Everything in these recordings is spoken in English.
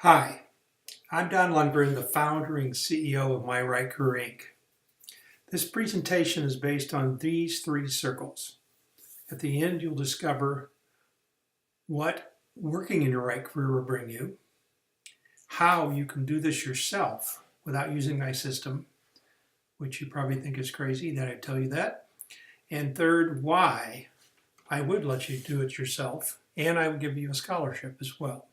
Hi, I'm Don Lundgren, the founder and CEO of My Right Career Inc. This presentation is based on these three circles. At the end, you'll discover what working in your right career will bring you, how you can do this yourself without using my system, which you probably think is crazy that I tell you that, and third, why I would let you do it yourself, and I would give you a scholarship as well.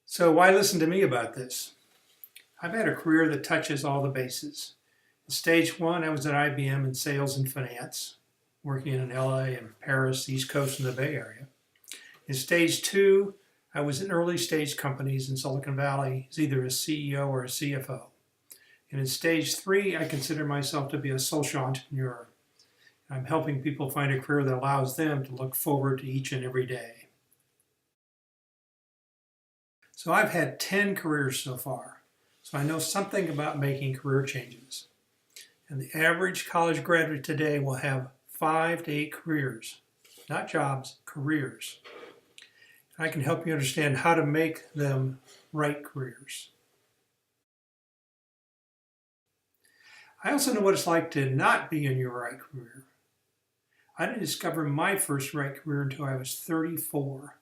So why listen to me about this? I've had a career that touches all the bases. In stage one, I was at IBM in sales and finance, working in LA and Paris, East Coast, and the Bay Area. In stage two, I was in early stage companies in Silicon Valley as either a CEO or a CFO. And in stage three, I consider myself to be a social entrepreneur. I'm helping people find a career that allows them to look forward to each and every day. So I've had 10 careers so far, so I know something about making career changes. And the average college graduate today will have 5 to 8 careers, not jobs, careers. I can help you understand how to make them right careers. I also know what it's like to not be in your right career. I didn't discover my first right career until I was 34.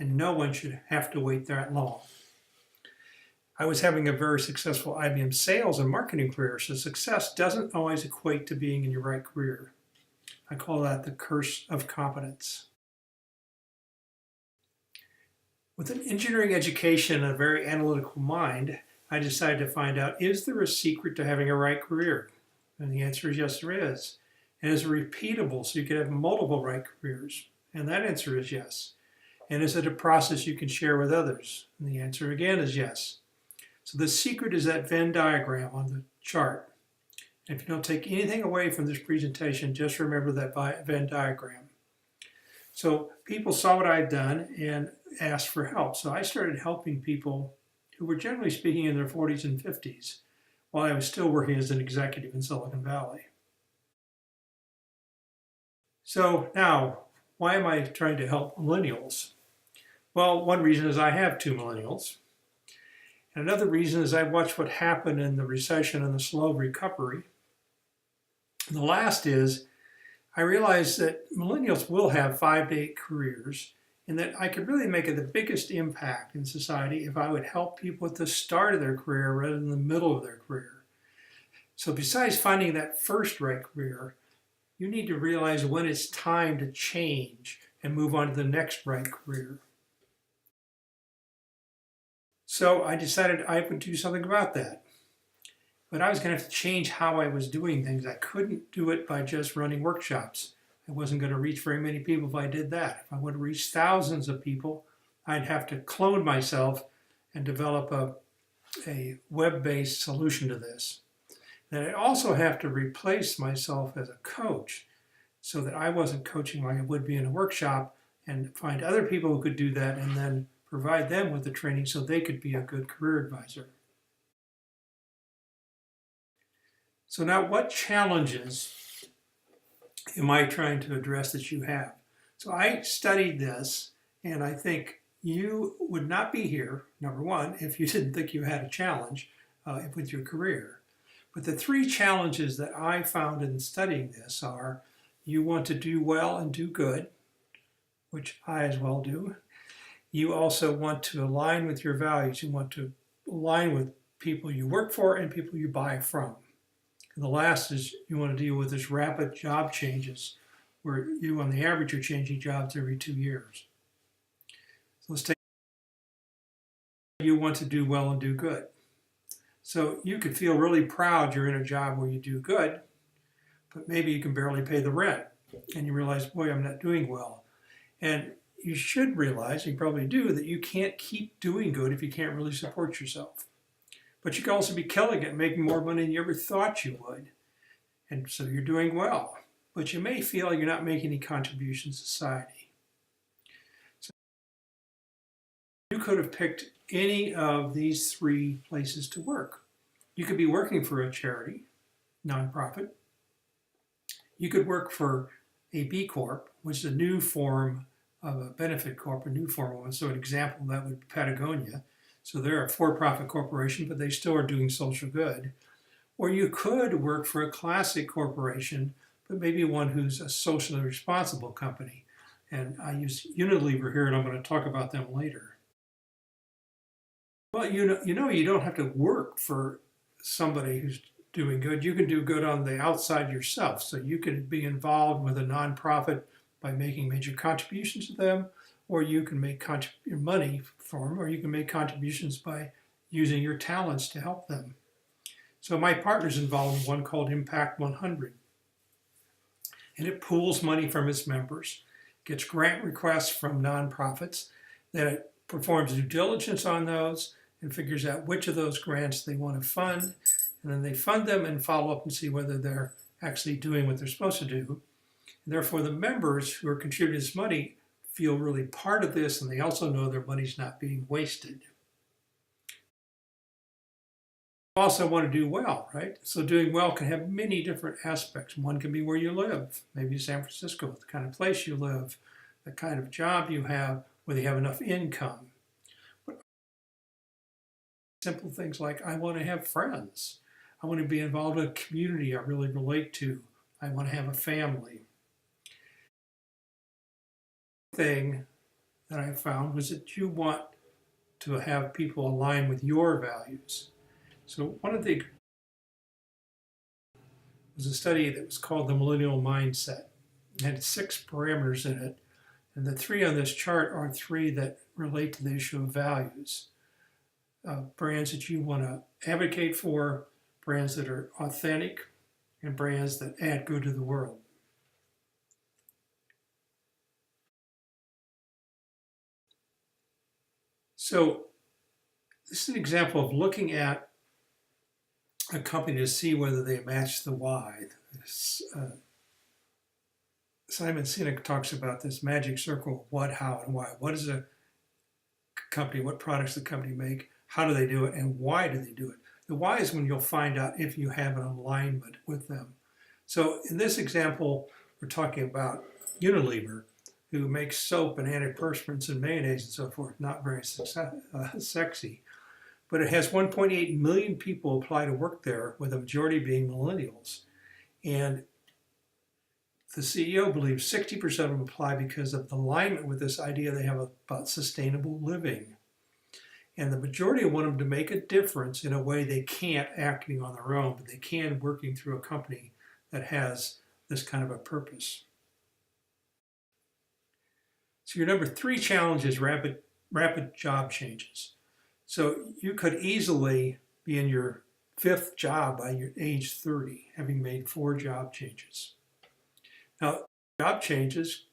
And no one should have to wait that long. I was having a very successful IBM sales and marketing career, so success doesn't always equate to being in your right career. I call that the curse of competence. With an engineering education and a very analytical mind, I decided to find out, is there a secret to having a right career? And the answer is yes, there is. And is it repeatable so you can have multiple right careers? And that answer is yes. And is it a process you can share with others? And the answer again is yes. So the secret is that Venn diagram on the chart. And if you don't take anything away from this presentation, just remember that Venn diagram. So people saw what I'd done and asked for help. So I started helping people who were generally speaking in their 40s and 50s while I was still working as an executive in Silicon Valley. So now, why am I trying to help millennials? Well, one reason is I have 2 millennials. And another reason is I watched what happened in the recession and the slow recovery. And the last is I realized that millennials will have 5 to 8 careers and that I could really make the biggest impact in society if I would help people at the start of their career rather than the middle of their career. So besides finding that first right career, you need to realize when it's time to change and move on to the next right career. So I decided I would do something about that. But I was going to have to change how I was doing things. I couldn't do it by just running workshops. I wasn't going to reach very many people if I did that. If I would reach thousands of people, I'd have to clone myself and develop a web-based solution to this. Then I'd also have to replace myself as a coach so that I wasn't coaching like I would be in a workshop, and find other people who could do that and then provide them with the training so they could be a good career advisor. So now, what challenges am I trying to address that you have? So I studied this, and I think you would not be here, number one, if you didn't think you had a challenge with your career. But the 3 challenges that I found in studying this are, you want to do well and do good, which I as well do. You also want to align with your values. You want to align with people you work for and people you buy from. And the last is you want to deal with this rapid job changes where you, on the average, are changing jobs every 2 years. So let's take, you want to do well and do good. So you could feel really proud you're in a job where you do good, but maybe you can barely pay the rent. And you realize, boy, I'm not doing well. And you should realize, you probably do, that you can't keep doing good if you can't really support yourself. But you can also be killing it and making more money than you ever thought you would. And so you're doing well. But you may feel you're not making any contributions to society. So you could have picked any of these 3 places to work. You could be working for a charity, nonprofit. You could work for a B Corp, which is a new form of a benefit corp, a new formal one. So an example of that would be Patagonia. So they're a for-profit corporation, but they still are doing social good. Or you could work for a classic corporation, but maybe one who's a socially responsible company. And I use Unilever here, and I'm going to talk about them later. Well, you know, you don't have to work for somebody who's doing good. You can do good on the outside yourself. So you can be involved with a nonprofit by making major contributions to them, or you can make money for them, or you can make contributions by using your talents to help them. So my partner's involved in one called Impact 100. And it pools money from its members, gets grant requests from nonprofits, then it performs due diligence on those and figures out which of those grants they want to fund. And then they fund them and follow up and see whether they're actually doing what they're supposed to do. And therefore, the members who are contributing this money feel really part of this, and they also know their money's not being wasted. Also want to do well, right? So doing well can have many different aspects. One can be where you live, maybe San Francisco, the kind of place you live, the kind of job you have, whether you have enough income. But simple things like, I want to have friends. I want to be involved in a community I really relate to. I want to have a family. The thing that I found was that you want to have people align with your values. So one of the was a study that was called the Millennial Mindset. It had 6 parameters in it, and the 3 on this chart are 3 that relate to the issue of values. Brands that you want to advocate for, brands that are authentic, and brands that add good to the world. So this is an example of looking at a company to see whether they match the why. Simon Sinek talks about this magic circle: what, how, and why. What is a company? What products does the company make? How do they do it? And why do they do it? The why is when you'll find out if you have an alignment with them. So in this example, we're talking about Unilever, who makes soap and antiperspirants and mayonnaise and so forth. Not very sexy. But it has 1.8 million people apply to work there, with the majority being millennials. And the CEO believes 60% of them apply because of the alignment with this idea they have about sustainable living. And the majority want them to make a difference in a way they can't acting on their own, but they can working through a company that has this kind of a purpose. So your number 3 challenge is rapid job changes. So you could easily be in your 5th job by your age 30, having made 4 job changes. Now, job changes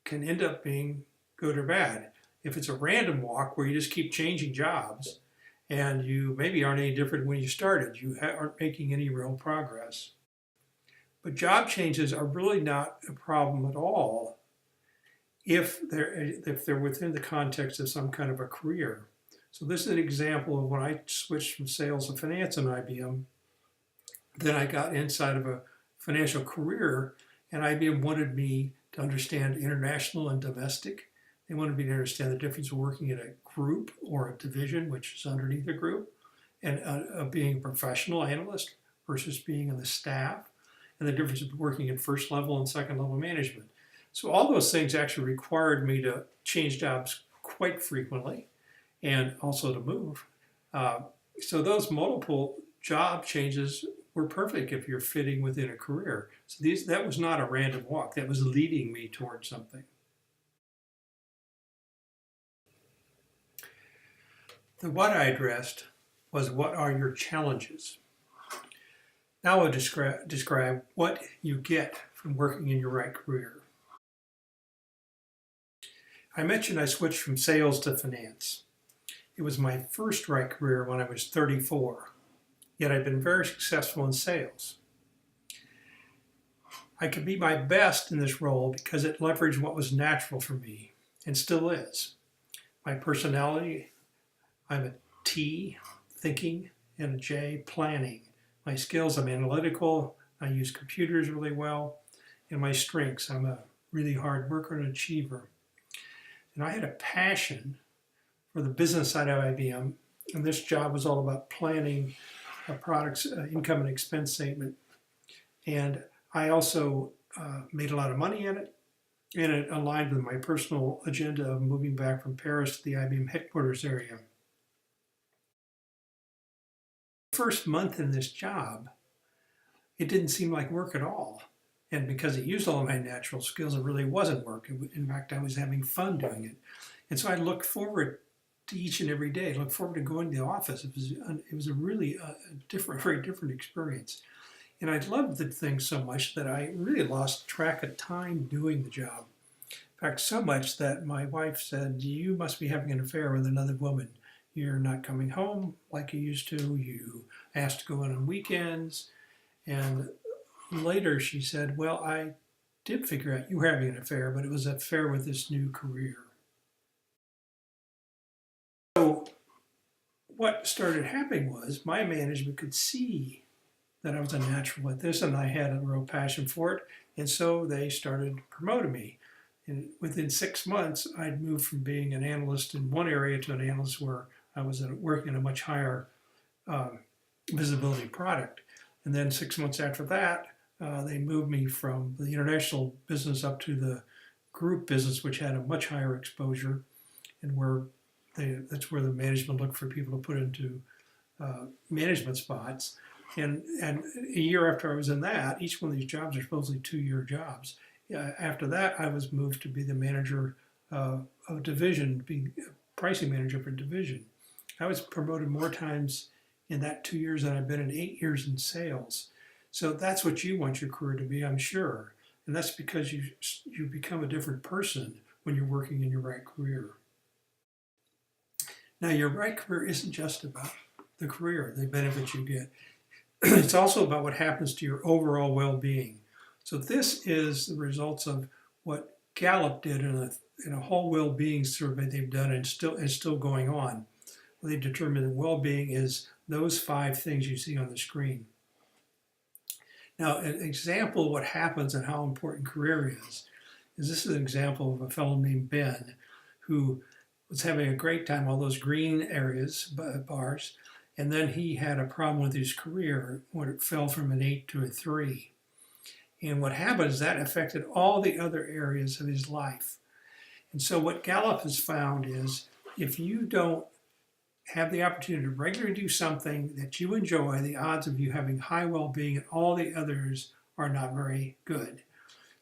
can end up being good or bad. If it's a random walk where you just keep changing jobs and you maybe aren't any different when you started, you aren't making any real progress. But job changes are really not a problem at all if they're within the context of some kind of a career. So this is an example of when I switched from sales to finance in IBM. Then I got inside of a financial career, and IBM wanted me to understand international and domestic. They wanted me to understand the difference of working in a group or a division, which is underneath a group, and being a professional analyst versus being on the staff, and the difference of working in first level and second level management. So all those things actually required me to change jobs quite frequently, and also to move. So those multiple job changes were perfect if you're fitting within a career. So that was not a random walk. That was leading me towards something. The what I addressed was, what are your challenges? Now I'll describe what you get from working in your right career. I mentioned I switched from sales to finance. It was my first right career when I was 34, yet I'd been very successful in sales. I could be my best in this role because it leveraged what was natural for me, and still is. My personality: I'm a T, thinking, and a J, planning. My skills: I'm analytical, I use computers really well, and my strengths: I'm a really hard worker and achiever. And I had a passion for the business side of IBM, and this job was all about planning a product's income and expense statement. And I also made a lot of money in it, and it aligned with my personal agenda of moving back from Paris to the IBM headquarters area. First month in this job, it didn't seem like work at all. And because it used all of my natural skills, it really wasn't work. In fact, I was having fun doing it. And so I looked forward to each and every day. I looked forward to going to the office. It was a really very different experience. And I loved the thing so much that I really lost track of time doing the job. In fact, so much that my wife said, "You must be having an affair with another woman. You're not coming home like you used to. You asked to go in on weekends." And later she said, "Well, I did figure out you were having an affair, but it was an affair with this new career." So what started happening was my management could see that I was a natural at this and I had a real passion for it. And so they started promoting me. And within 6 months, I'd moved from being an analyst in one area to an analyst where I was working in a much higher visibility product. And then 6 months after that, they moved me from the international business up to the group business, which had a much higher exposure, and that's where the management looked for people to put into management spots. And a year after I was in that, each one of these jobs are supposedly 2-year jobs. After that, I was moved to be the manager of division, being pricing manager for division. I was promoted more times in that 2 years than I've been in 8 years in sales. So that's what you want your career to be, I'm sure. And that's because you become a different person when you're working in your right career. Now, your right career isn't just about the career, the benefits you get. It's also about what happens to your overall well-being. So this is the results of what Gallup did in a whole well-being survey they've done, and still going on. They determined that well-being is those 5 things you see on the screen. Now, an example of what happens and how important career is this is an example of a fellow named Ben who was having a great time, all those green areas, bars, and then he had a problem with his career when it fell from an 8 to a 3. And what happened is that affected all the other areas of his life. And so what Gallup has found is if you don't have the opportunity to regularly do something that you enjoy, the odds of you having high well-being and all the others are not very good.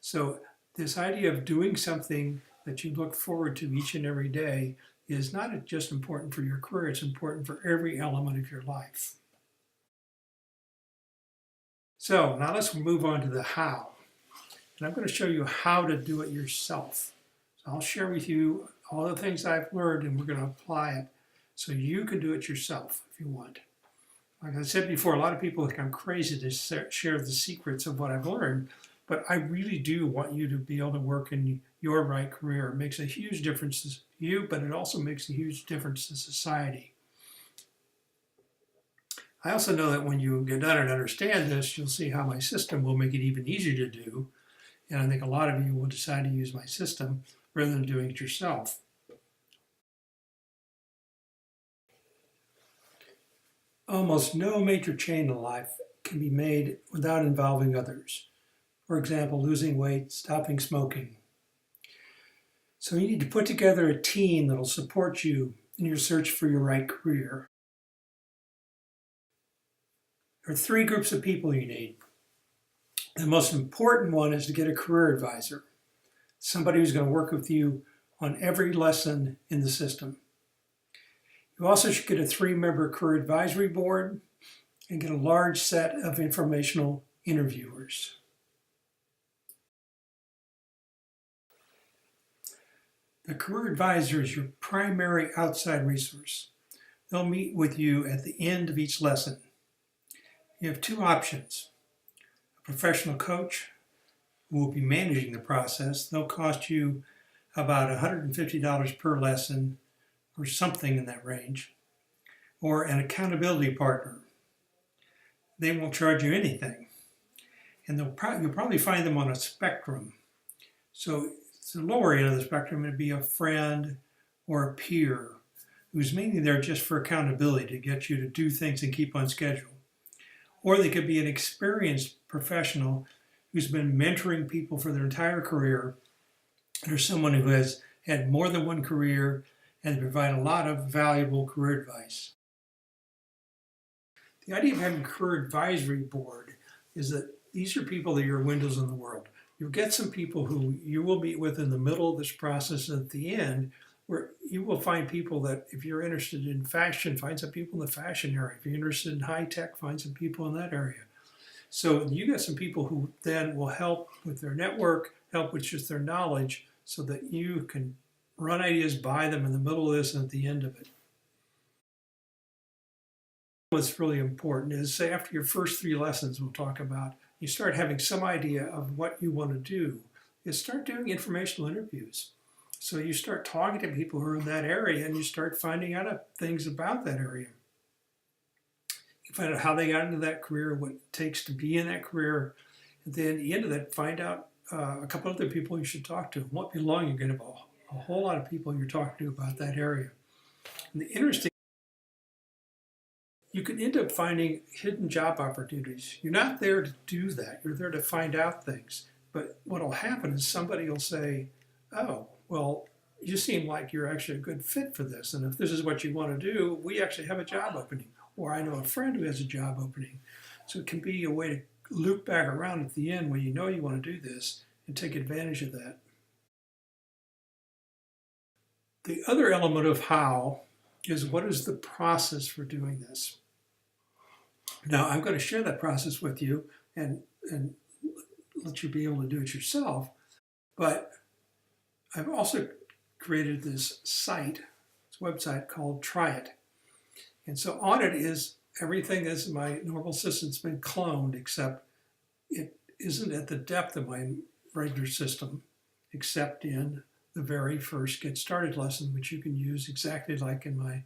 So this idea of doing something that you look forward to each and every day is not just important for your career, it's important for every element of your life. So now let's move on to the how. And I'm going to show you how to do it yourself. So I'll share with you all the things I've learned, and we're going to apply it so you can do it yourself if you want. Like I said before, a lot of people think I'm crazy to share the secrets of what I've learned, but I really do want you to be able to work in your right career. It makes a huge difference to you, but it also makes a huge difference to society. I also know that when you get done and understand this, you'll see how my system will make it even easier to do. And I think a lot of you will decide to use my system rather than doing it yourself. Almost no major change in life can be made without involving others. For example, losing weight, stopping smoking. So you need to put together a team that will support you in your search for your right career. There are 3 groups of people you need. The most important one is to get a career advisor, somebody who's going to work with you on every lesson in the system. You also should get a 3-member career advisory board and get a large set of informational interviewers. The career advisor is your primary outside resource. They'll meet with you at the end of each lesson. You have 2 options. A professional coach who will be managing the process. They'll cost you about $150 per lesson or something in that range. Or an accountability partner. They won't charge you anything. And you'll probably find them on a spectrum. So the lower end of the spectrum would be a friend or a peer who's mainly there just for accountability to get you to do things and keep on schedule. Or they could be an experienced professional who's been mentoring people for their entire career, or someone who has had more than one career and they provide a lot of valuable career advice. The idea of having a career advisory board is that these are people that are your windows in the world. You'll get some people who you will meet with in the middle of this process, and at the end, where you will find people that, if you're interested in fashion, find some people in the fashion area. If you're interested in high tech, find some people in that area. So you get some people who then will help with their network, help with just their knowledge, so that you can run ideas by them in the middle of this and at the end of it. What's really important is, say, after your first 3 lessons we'll talk about, you start having some idea of what you want to do, is start doing informational interviews. So you start talking to people who are in that area and you start finding out things about that area. You find out how they got into that career, what it takes to be in that career, and then at the end of that, find out a couple other people you should talk to. It won't be long, you're going to have a whole lot of people you're talking to about that area. And the interesting, you can end up finding hidden job opportunities. You're not there to do that. You're there to find out things. But what will happen is somebody will say, oh, well, you seem like you're actually a good fit for this. And if this is what you want to do, we actually have a job opening. Or I know a friend who has a job opening. So it can be a way to loop back around at the end when you know you want to do this and take advantage of that. The other element of how is, what is the process for doing this? Now, I'm going to share that process with you and let you be able to do it yourself. But I've also created this site, this website called Try It. And so on it is everything that's in my normal system's been cloned, except it isn't at the depth of my regular system, except in the very first Get Started lesson, which you can use exactly like in my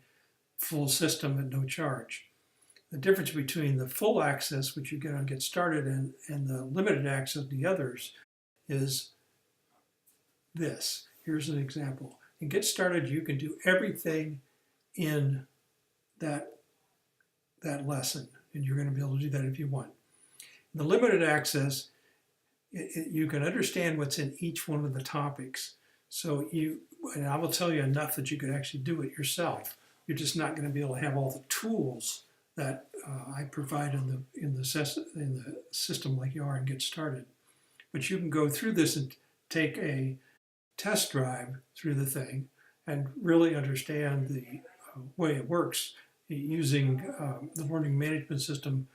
full system at no charge. The difference between the full access, which you get on Get Started, and the limited access, the others, is this. Here's an example. In Get Started, you can do everything in that lesson, and you're going to be able to do that if you want. In the limited access, you can understand what's in each one of the topics. So and I will tell you enough that you can actually do it yourself. You're just not going to be able to have all the tools that I provide in the system like you are and Get Started. But you can go through this and take a test drive through the thing and really understand the way it works using the learning management system,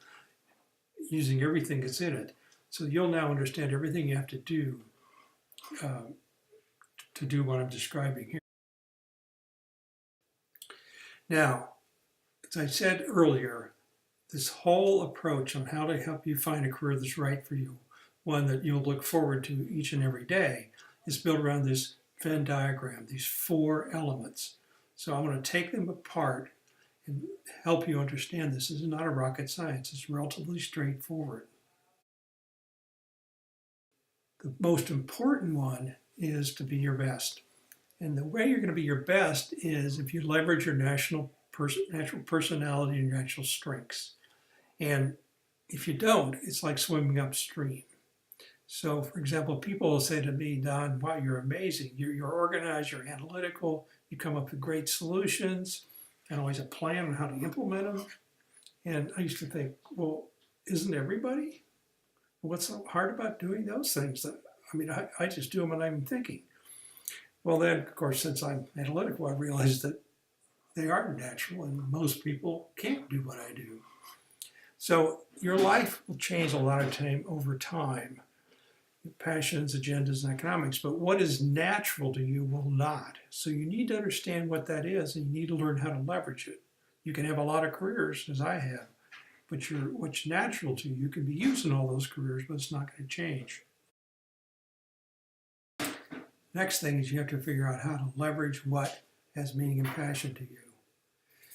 using everything that's in it. So you'll now understand everything you have to do what I'm describing here. Now, as I said earlier, this whole approach on how to help you find a career that's right for you, one that you'll look forward to each and every day, is built around this Venn diagram, these 4 elements. So I'm going to take them apart and help you understand this. This is not a rocket science. It's relatively straightforward. The most important one is to be your best. And the way you're going to be your best is if you leverage your natural personality and your natural strengths. And if you don't, it's like swimming upstream. So, for example, people will say to me, Don, wow, you're amazing. You're organized, you're analytical, you come up with great solutions, and always a plan on how to implement them. And I used to think, well, isn't everybody? What's so hard about doing those things? I just do them and I'm thinking. Well, then, of course, since I'm analytical, I realized that they aren't natural and most people can't do what I do. So your life will change a lot of time over time. Passions, agendas, and economics, but what is natural to you will not. So you need to understand what that is, and you need to learn how to leverage it. You can have a lot of careers, as I have, but what's natural to you can be used in all those careers, but it's not going to change. Next thing is you have to figure out how to leverage what has meaning and passion to you.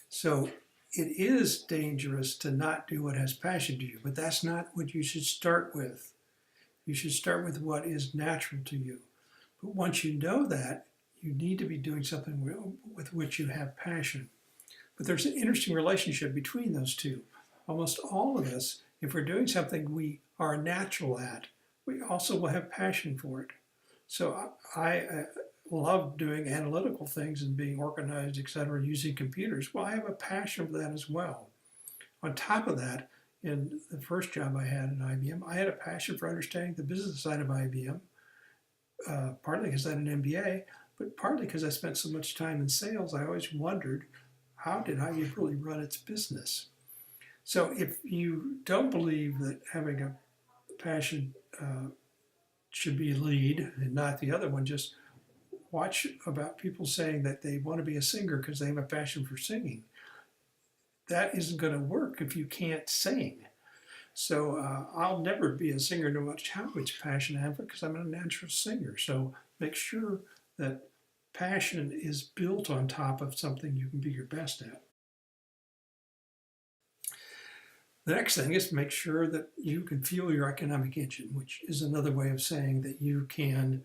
So it is dangerous to not do what has passion to you, but that's not what you should start with. You should start with what is natural to you. But once you know that, you need to be doing something with which you have passion. But there's an interesting relationship between those two. Almost all of us, if we're doing something we are natural at, we also will have passion for it. So I love doing analytical things and being organized, etc., using computers. Well, I have a passion for that as well. On top of that, in the first job I had at IBM, I had a passion for understanding the business side of IBM, partly because I had an MBA, but partly because I spent so much time in sales. I always wondered, how did IBM really run its business? So if you don't believe that having a passion should be lead and not the other one, just watch about people saying that they want to be a singer because they have a passion for singing. That isn't going to work if you can't sing. So I'll never be a singer no matter how much passion I have because I'm a natural singer. So make sure that passion is built on top of something you can be your best at. The next thing is to make sure that you can fuel your economic engine, which is another way of saying that you can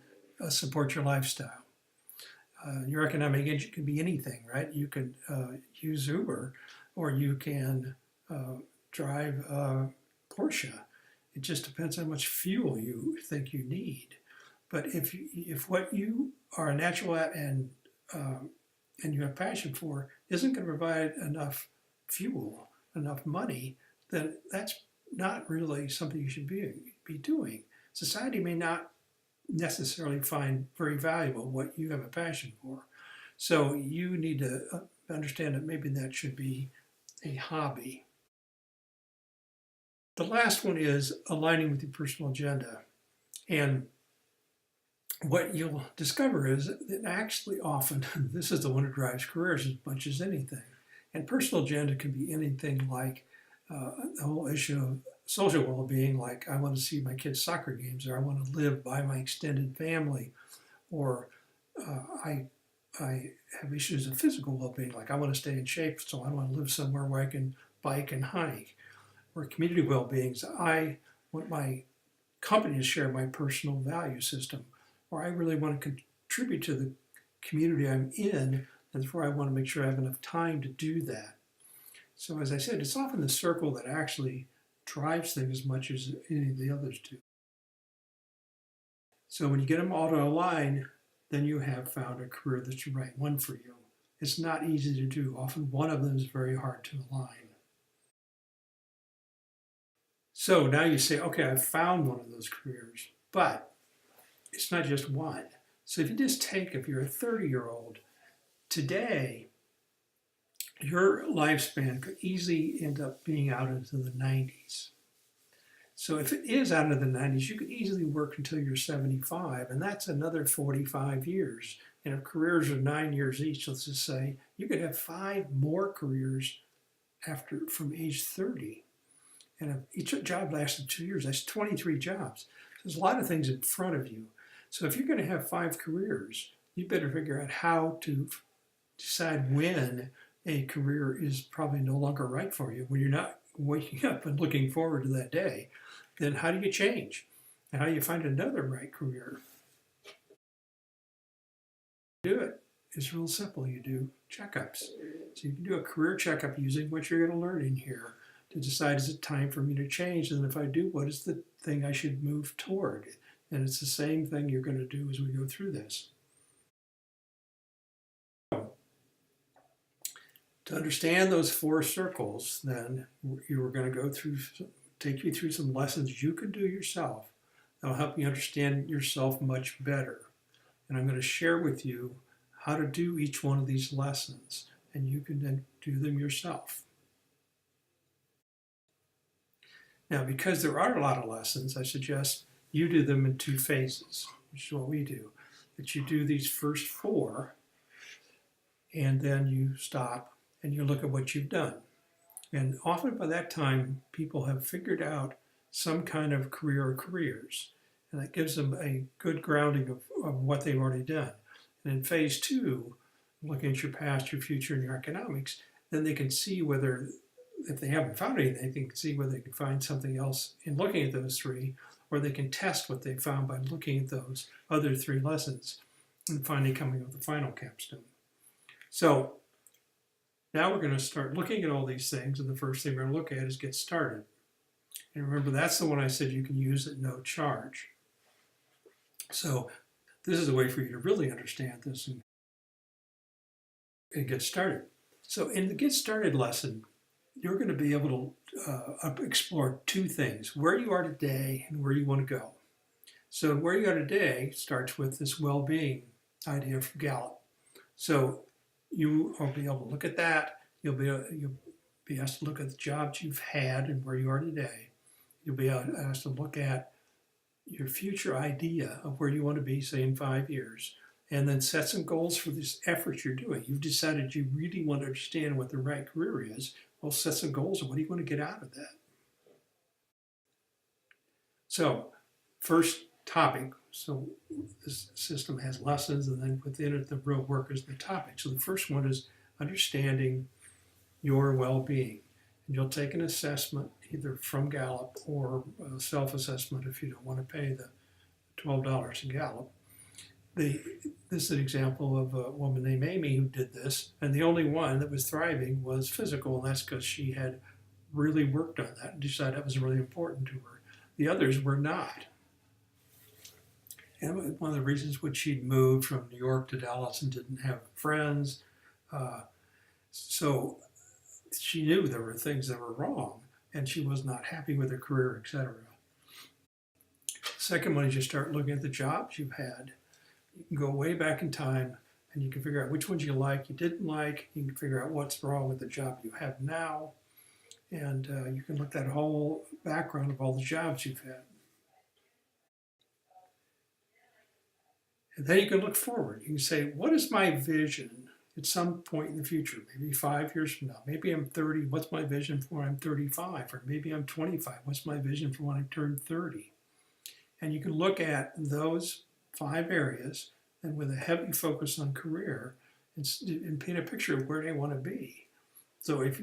support your lifestyle. Your economic engine can be anything, right? You can use Uber, or you can drive a Porsche. It just depends how much fuel you think you need. But if what you are natural at and you have passion for isn't going to provide enough fuel, enough money, then that's not really something you should be doing. Society may not necessarily find very valuable what you have a passion for. So you need to understand that maybe that should be a hobby. The last one is aligning with your personal agenda. And what you'll discover is that actually often, this is the one that drives careers as much as anything. And personal agenda can be anything like the whole issue of social well-being, like I want to see my kids' soccer games, or I want to live by my extended family, or I have issues of physical well-being, like I want to stay in shape, so I want to live somewhere where I can bike and hike. Or community well-being, so I want my company to share my personal value system, or I really want to contribute to the community I'm in, and therefore I want to make sure I have enough time to do that. So as I said, it's often the circle that actually drives things as much as any of the others do. So when you get them all to align, then you have found a career that's the right one for you. It's not easy to do. Often one of them is very hard to align. So now you say, okay, I've found one of those careers, but it's not just one. So if you just take, if you're a 30-year-old, today, your lifespan could easily end up being out into the 90s. So if it is out into the 90s, you could easily work until you're 75, and that's another 45 years. And if careers are 9 years each, let's just say, you could have 5 more careers from age 30. And if each job lasted 2 years, that's 23 jobs. So there's a lot of things in front of you. So if you're going to have 5 careers, you better figure out how to decide when a career is probably no longer right for you. When you're not waking up and looking forward to that day, then how do you change? And how do you find another right career? Do it. It's real simple. You do checkups. So you can do a career checkup using what you're going to learn in here to decide, is it time for me to change? And if I do, what is the thing I should move toward? And it's the same thing you're going to do as we go through this. To understand those 4 circles, then you are going to take you through some lessons you can do yourself that will help you understand yourself much better. And I'm going to share with you how to do each one of these lessons, and you can then do them yourself. Now, because there are a lot of lessons, I suggest you do them in 2 phases, which is what we do. That you do these first 4, and then you stop and you look at what you've done. And often by that time, people have figured out some kind of career or careers, and that gives them a good grounding of what they've already done. And in phase 2, looking at your past, your future, and your economics, then they can see whether, if they haven't found anything, they can see whether they can find something else in looking at those 3, or they can test what they found by looking at those other 3 lessons and finally coming up with the final capstone. So now we're going to start looking at all these things, and the first thing we're going to look at is get started. And remember, that's the one I said you can use at no charge. So this is a way for you to really understand this and get started. So in the Get Started lesson, you're going to be able to explore 2 things: where you are today and where you want to go. So where you are today starts with this well-being idea from Gallup. So you will be able to look at that. You'll be asked to look at the jobs you've had and where you are today. You'll be asked to look at your future idea of where you want to be, say, in 5 years, and then set some goals for this effort you're doing. You've decided you really want to understand what the right career is. Well, set some goals of what do you want to get out of that. So, first topic. So this system has lessons, and then within it, the real work is the topic. So the first one is understanding your well-being. And you'll take an assessment either from Gallup or a self-assessment if you don't want to pay the $12 to Gallup. This is an example of a woman named Amy who did this, and the only one that was thriving was physical, and that's because she had really worked on that and decided that was really important to her. The others were not. And one of the reasons was she'd moved from New York to Dallas and didn't have friends. So she knew there were things that were wrong, and she was not happy with her career, etc. Second one is you start looking at the jobs you've had. You can go way back in time, and you can figure out which ones you like, you didn't like. You can figure out what's wrong with the job you have now, and you can look at that whole background of all the jobs you've had. And then you can look forward. You can say, what is my vision at some point in the future? Maybe 5 years from now. Maybe I'm 30. What's my vision for when I'm 35? Or maybe I'm 25. What's my vision for when I turn 30? And you can look at those 5 areas and with a heavy focus on career and paint a picture of where they want to be. So if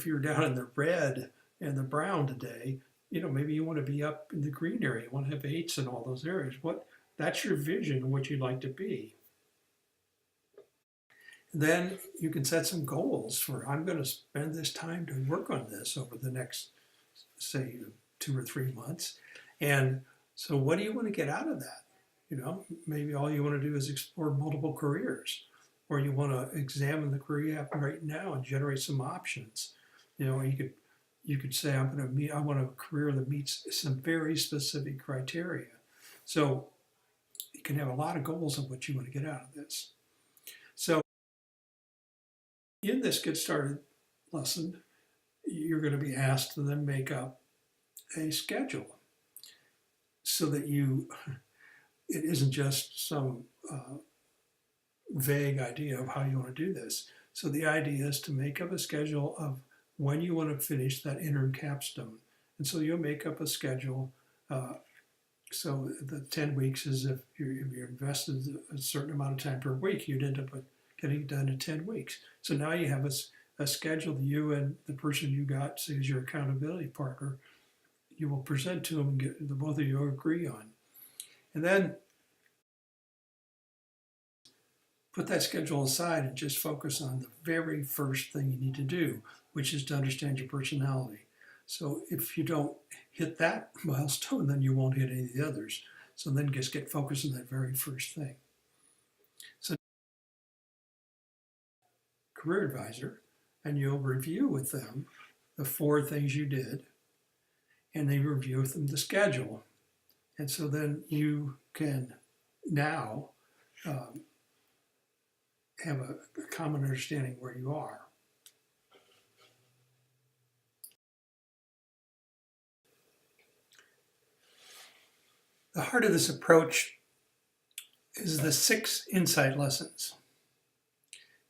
you're down in the red and the brown today, maybe you want to be up in the green area. You want to have 8s in all those areas. That's your vision of what you'd like to be. Then you can set some goals for, I'm going to spend this time to work on this over the next, say, 2 or 3 months. And so what do you want to get out of that? Maybe all you want to do is explore multiple careers, or you want to examine the career you have right now and generate some options. You could say, I want a career that meets some very specific criteria. So you can have a lot of goals of what you want to get out of this. So in this Get Started lesson, you're going to be asked to then make up a schedule so that it isn't just some vague idea of how you want to do this. So the idea is to make up a schedule of when you want to finish that interim capstone. And so you'll make up a schedule. So the 10 weeks is if you're invested a certain amount of time per week, you'd end up getting it done in 10 weeks. So now you have a schedule that you and the person you got, say, as your accountability partner, you will present to them and get the both of you agree on. And then put that schedule aside and just focus on the very first thing you need to do, which is to understand your personality. So if you don't hit that milestone, then you won't hit any of the others. So then just get focused on that very first thing. So career advisor, and you'll review with them the 4 things you did, and they review with them the schedule. And so then you can now have a common understanding where you are. The heart of this approach is the 6 insight lessons.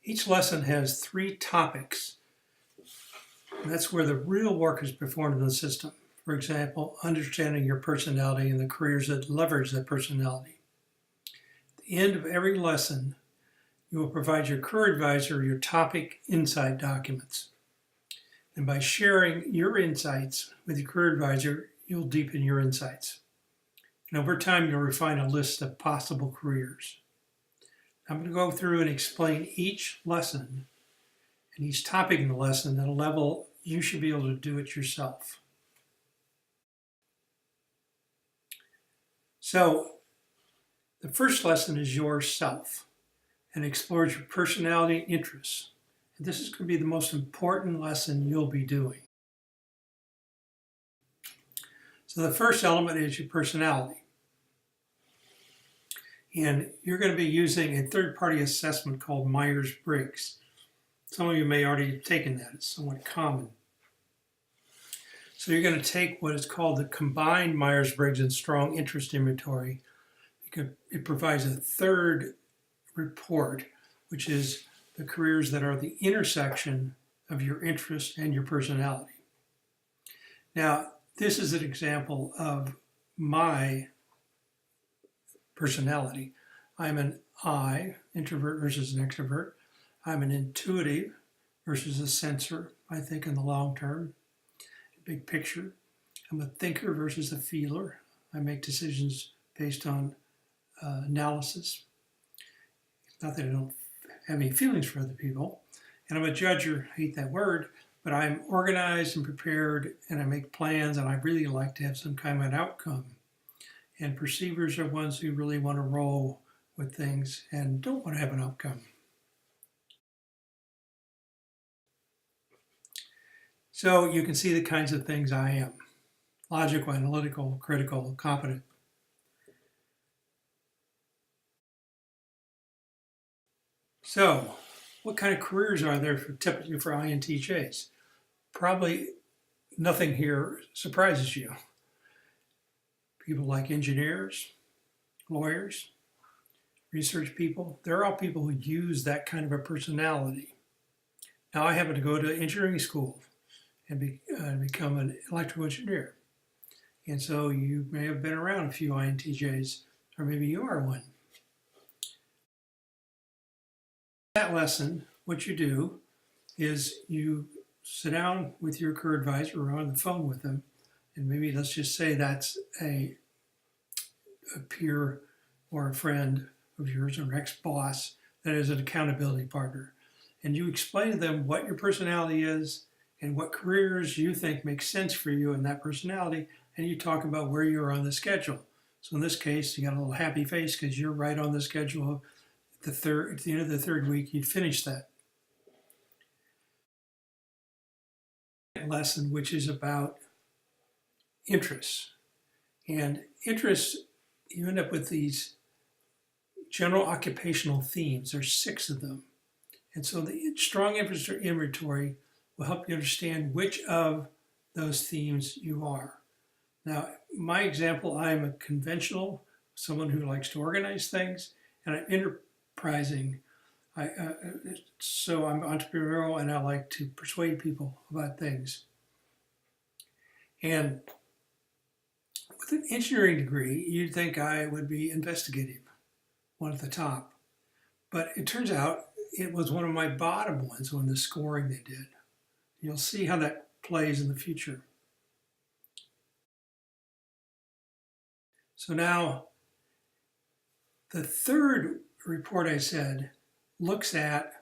Each lesson has 3 topics, and that's where the real work is performed in the system. For example, understanding your personality and the careers that leverage that personality. At the end of every lesson, you will provide your career advisor your topic insight documents. And by sharing your insights with your career advisor, you'll deepen your insights. And over time, you'll refine a list of possible careers. I'm going to go through and explain each lesson and each topic in the lesson at a level you should be able to do it yourself. So the first lesson is yourself and explores your personality and interests. And this is going to be the most important lesson you'll be doing. So the first element is your personality. And you're going to be using a third-party assessment called Myers-Briggs. Some of you may already have taken that. It's somewhat common. So you're going to take what is called the combined Myers-Briggs and Strong Interest Inventory. It provides a third report, which is the careers that are the intersection of your interest and your personality. Now, this is an example of my personality. I'm an I, introvert versus an extrovert. I'm an intuitive versus a sensor, I think in the long term, big picture. I'm a thinker versus a feeler. I make decisions based on analysis. Not that I don't have any feelings for other people. And I'm a judger, I hate that word, but I'm organized and prepared and I make plans and I really like to have some kind of an outcome. And perceivers are ones who really want to roll with things and don't want to have an outcome. So you can see the kinds of things I am. Logical, analytical, critical, competent. So what kind of careers are there typically for INTJs? Probably nothing here surprises you. People like engineers, lawyers, research people, they're all people who use that kind of a personality. Now I happen to go to engineering school and become an electrical engineer. And so you may have been around a few INTJs, or maybe you are one. That lesson, what you do is you sit down with your career advisor or on the phone with them, and maybe let's just say that's a peer or a friend of yours or an ex-boss that is an accountability partner. And you explain to them what your personality is and what careers you think make sense for you in that personality, and you talk about where you're on the schedule. So in this case, you got a little happy face because you're right on the schedule. At the end of the third week, you'd finish that lesson, which is about interests. And interests, you end up with these general occupational themes. There's 6 of them. And so the strong interest inventory will help you understand which of those themes you are. Now, my example, I'm a conventional, someone who likes to organize things, and I'm enterprising. So I'm entrepreneurial and I like to persuade people about things. And with an engineering degree, you'd think I would be investigative, one at the top. But it turns out it was one of my bottom ones on the scoring they did. You'll see how that plays in the future. So now, the third report I said looks at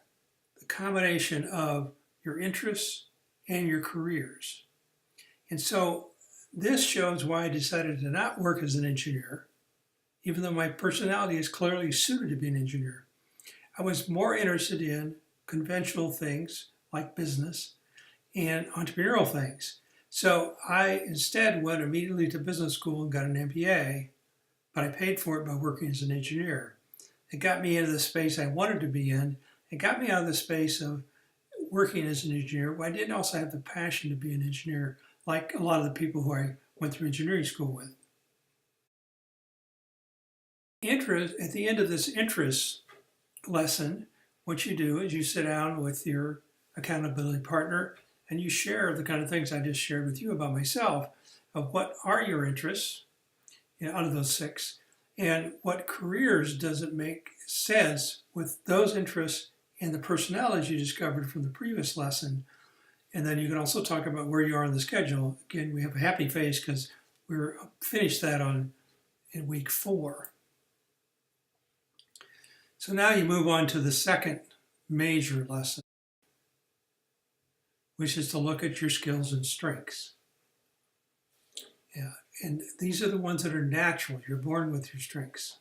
the combination of your interests and your careers. And so this shows why I decided to not work as an engineer, even though my personality is clearly suited to be an engineer. I was more interested in conventional things like business and entrepreneurial things. So I instead went immediately to business school and got an MBA, but I paid for it by working as an engineer. It got me into the space I wanted to be in. It got me out of the space of working as an engineer. But I didn't also have the passion to be an engineer, like a lot of the people who I went through engineering school with. At the end of this interest lesson, what you do is you sit down with your accountability partner and you share the kind of things I just shared with you about myself, of what are your interests, out of those 6, and what careers does it make sense with those interests and the personalities you discovered from the previous lesson. And then you can also talk about where you are on the schedule. Again, we have a happy face because we're finished that in week 4. So now you move on to the second major lesson, which is to look at your skills and strengths. Yeah, and these are the ones that are natural. You're born with your strengths.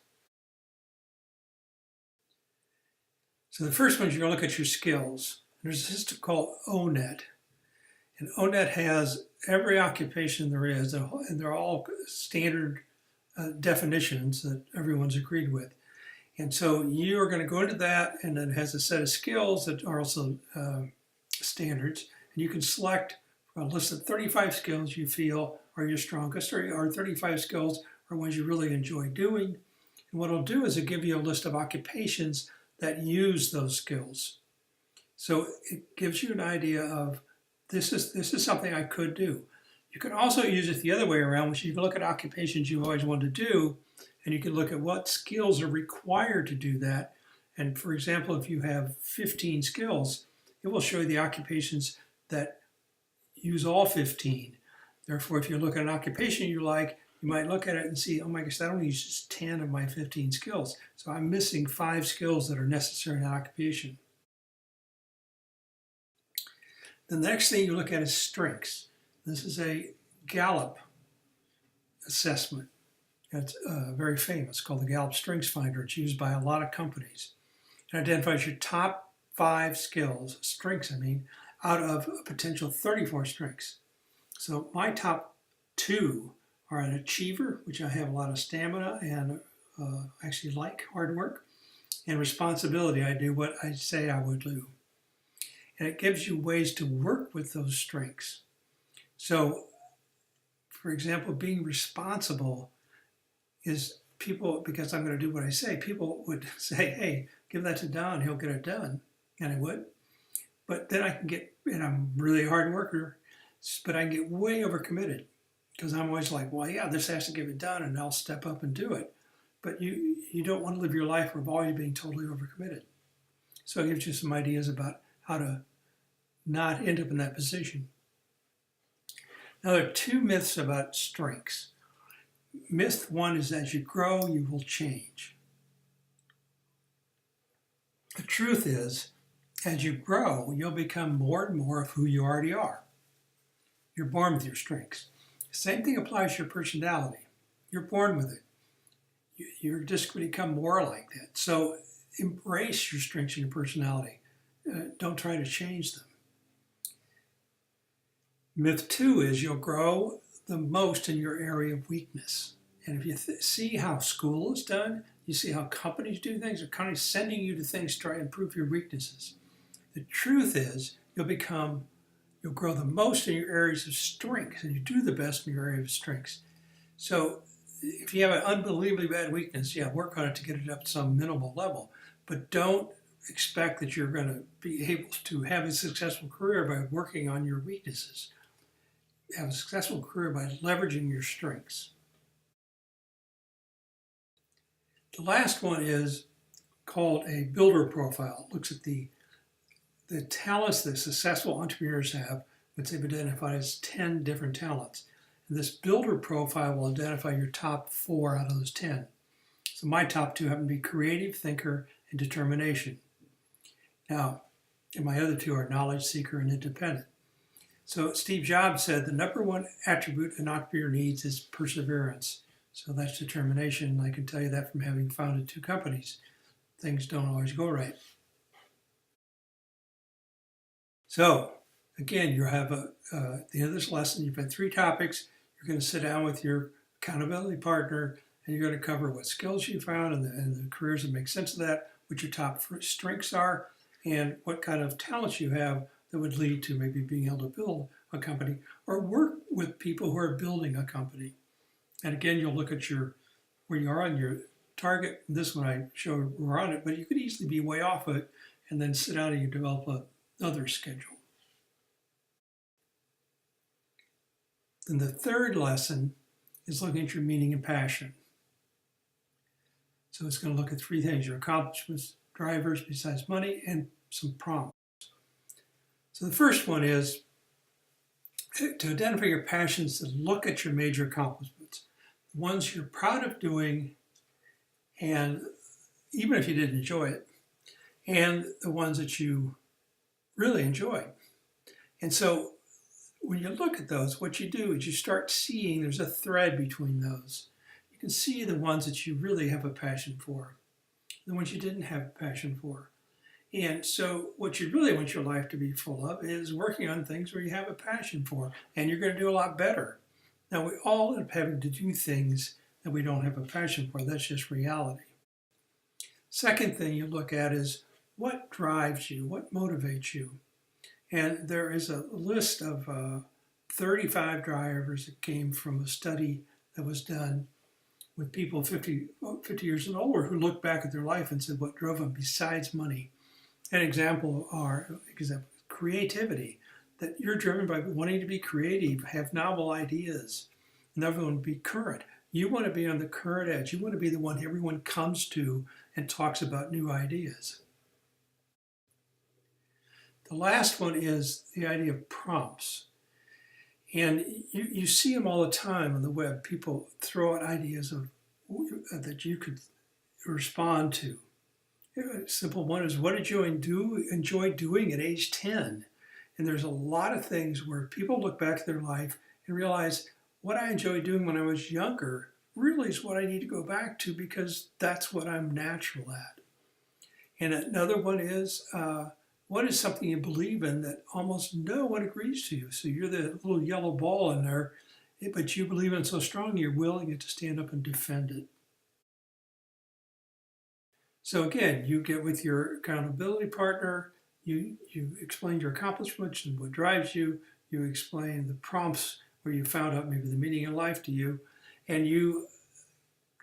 So the first one is you're going to look at your skills. There's a system called ONET. And ONET has every occupation there is, and they're all standard definitions that everyone's agreed with. And so you are going to go into that, and then it has a set of skills that are also standards. And you can select a list of 35 skills you feel are your strongest, or 35 skills are ones you really enjoy doing. And what it'll do is it'll give you a list of occupations that use those skills. So it gives you an idea of this is something I could do. You can also use it the other way around, which you can look at occupations you always wanted to do, and you can look at what skills are required to do that. And for example, if you have 15 skills, it will show you the occupations that use all 15. Therefore, if you look at an occupation you like, you might look at it and see, oh my gosh, that only uses 10 of my 15 skills. So I'm missing 5 skills that are necessary in that occupation. The next thing you look at is strengths. This is a Gallup assessment. It's very famous, called the Gallup Strengths Finder. It's used by a lot of companies. It identifies your top 5 skills, strengths I mean, out of a potential 34 strengths. So my top 2 are an achiever, which I have a lot of stamina and actually like hard work, and responsibility. I do what I say I would do. And it gives you ways to work with those strengths. So, for example, being responsible is people, because I'm going to do what I say, people would say, hey, give that to Don, he'll get it done. And I would. But then I can get, and I'm really a hard worker, but I can get way overcommitted because I'm always like, well, yeah, this has to get it done and I'll step up and do it. But you don't want to live your life where you're always being totally overcommitted. So it gives you some ideas about how to not end up in that position. Now, there are 2 myths about strengths. Myth 1 is as you grow, you will change. The truth is, as you grow, you'll become more and more of who you already are. You're born with your strengths. The same thing applies to your personality. You're born with it. You're just going to become more like that. So embrace your strengths and your personality. Don't try to change them. Myth 2 is you'll grow the most in your area of weakness. And if you see how school is done, you see how companies do things, they're kind of sending you to things to try to improve your weaknesses. The truth is you'll grow the most in your areas of strength, and you do the best in your area of strengths. So if you have an unbelievably bad weakness, yeah, work on it to get it up to some minimal level. But don't expect that you're going to be able to have a successful career by working on your weaknesses. Have a successful career by leveraging your strengths. The last one is called a builder profile. It looks at the talents that successful entrepreneurs have, which they've identified as 10 different talents. And this builder profile will identify your top 4 out of those 10. So my top 2 happen to be creative, thinker, and determination. Now, and my other 2 are knowledge seeker and independent. So Steve Jobs said the number 1 attribute an entrepreneur needs is perseverance. So that's determination. I can tell you that from having founded 2 companies. Things don't always go right. So again, you have at the end of this lesson, you've had 3 topics. You're going to sit down with your accountability partner, and you're going to cover what skills you found and the careers that make sense of that, what your top strengths are, and what kind of talents you have that would lead to maybe being able to build a company or work with people who are building a company. And again, you'll look at where you are on your target. This one I showed we're on it, but you could easily be way off of it and then sit down and you develop another schedule. Then the third lesson is looking at your meaning and passion. So it's going to look at 3 things: your accomplishments, drivers besides money, and some prompts. So the first one is to identify your passions, to look at your major accomplishments. ones you're proud of doing, and even if you didn't enjoy it, and the ones that you really enjoyed. And so when you look at those, what you do is you start seeing there's a thread between those. You can see the ones that you really have a passion for, the ones you didn't have a passion for. And so what you really want your life to be full of is working on things where you have a passion for, and you're going to do a lot better. Now, we all end up having to do things that we don't have a passion for. That's just reality. Second thing you look at is what drives you, what motivates you. And there is a list of 35 drivers that came from a study that was done with people 50 years and older who looked back at their life and said what drove them besides money. An example are creativity, that you're driven by wanting to be creative, have novel ideas. Another one would be current. You want to be on the current edge. You want to be the one everyone comes to and talks about new ideas. The last one is the idea of prompts. And you see them all the time on the web. People throw out ideas of that you could respond to. A simple one is, what did you enjoy doing at age 10? And there's a lot of things where people look back at their life and realize what I enjoyed doing when I was younger really is what I need to go back to because that's what I'm natural at. And another one is, what is something you believe in that almost no one agrees to you? So you're the little yellow ball in there, but you believe in it so strong you're willing to stand up and defend it. So again, you get with your accountability partner, you explain your accomplishments and what drives you, you explain the prompts where you found out maybe the meaning of life to you, and you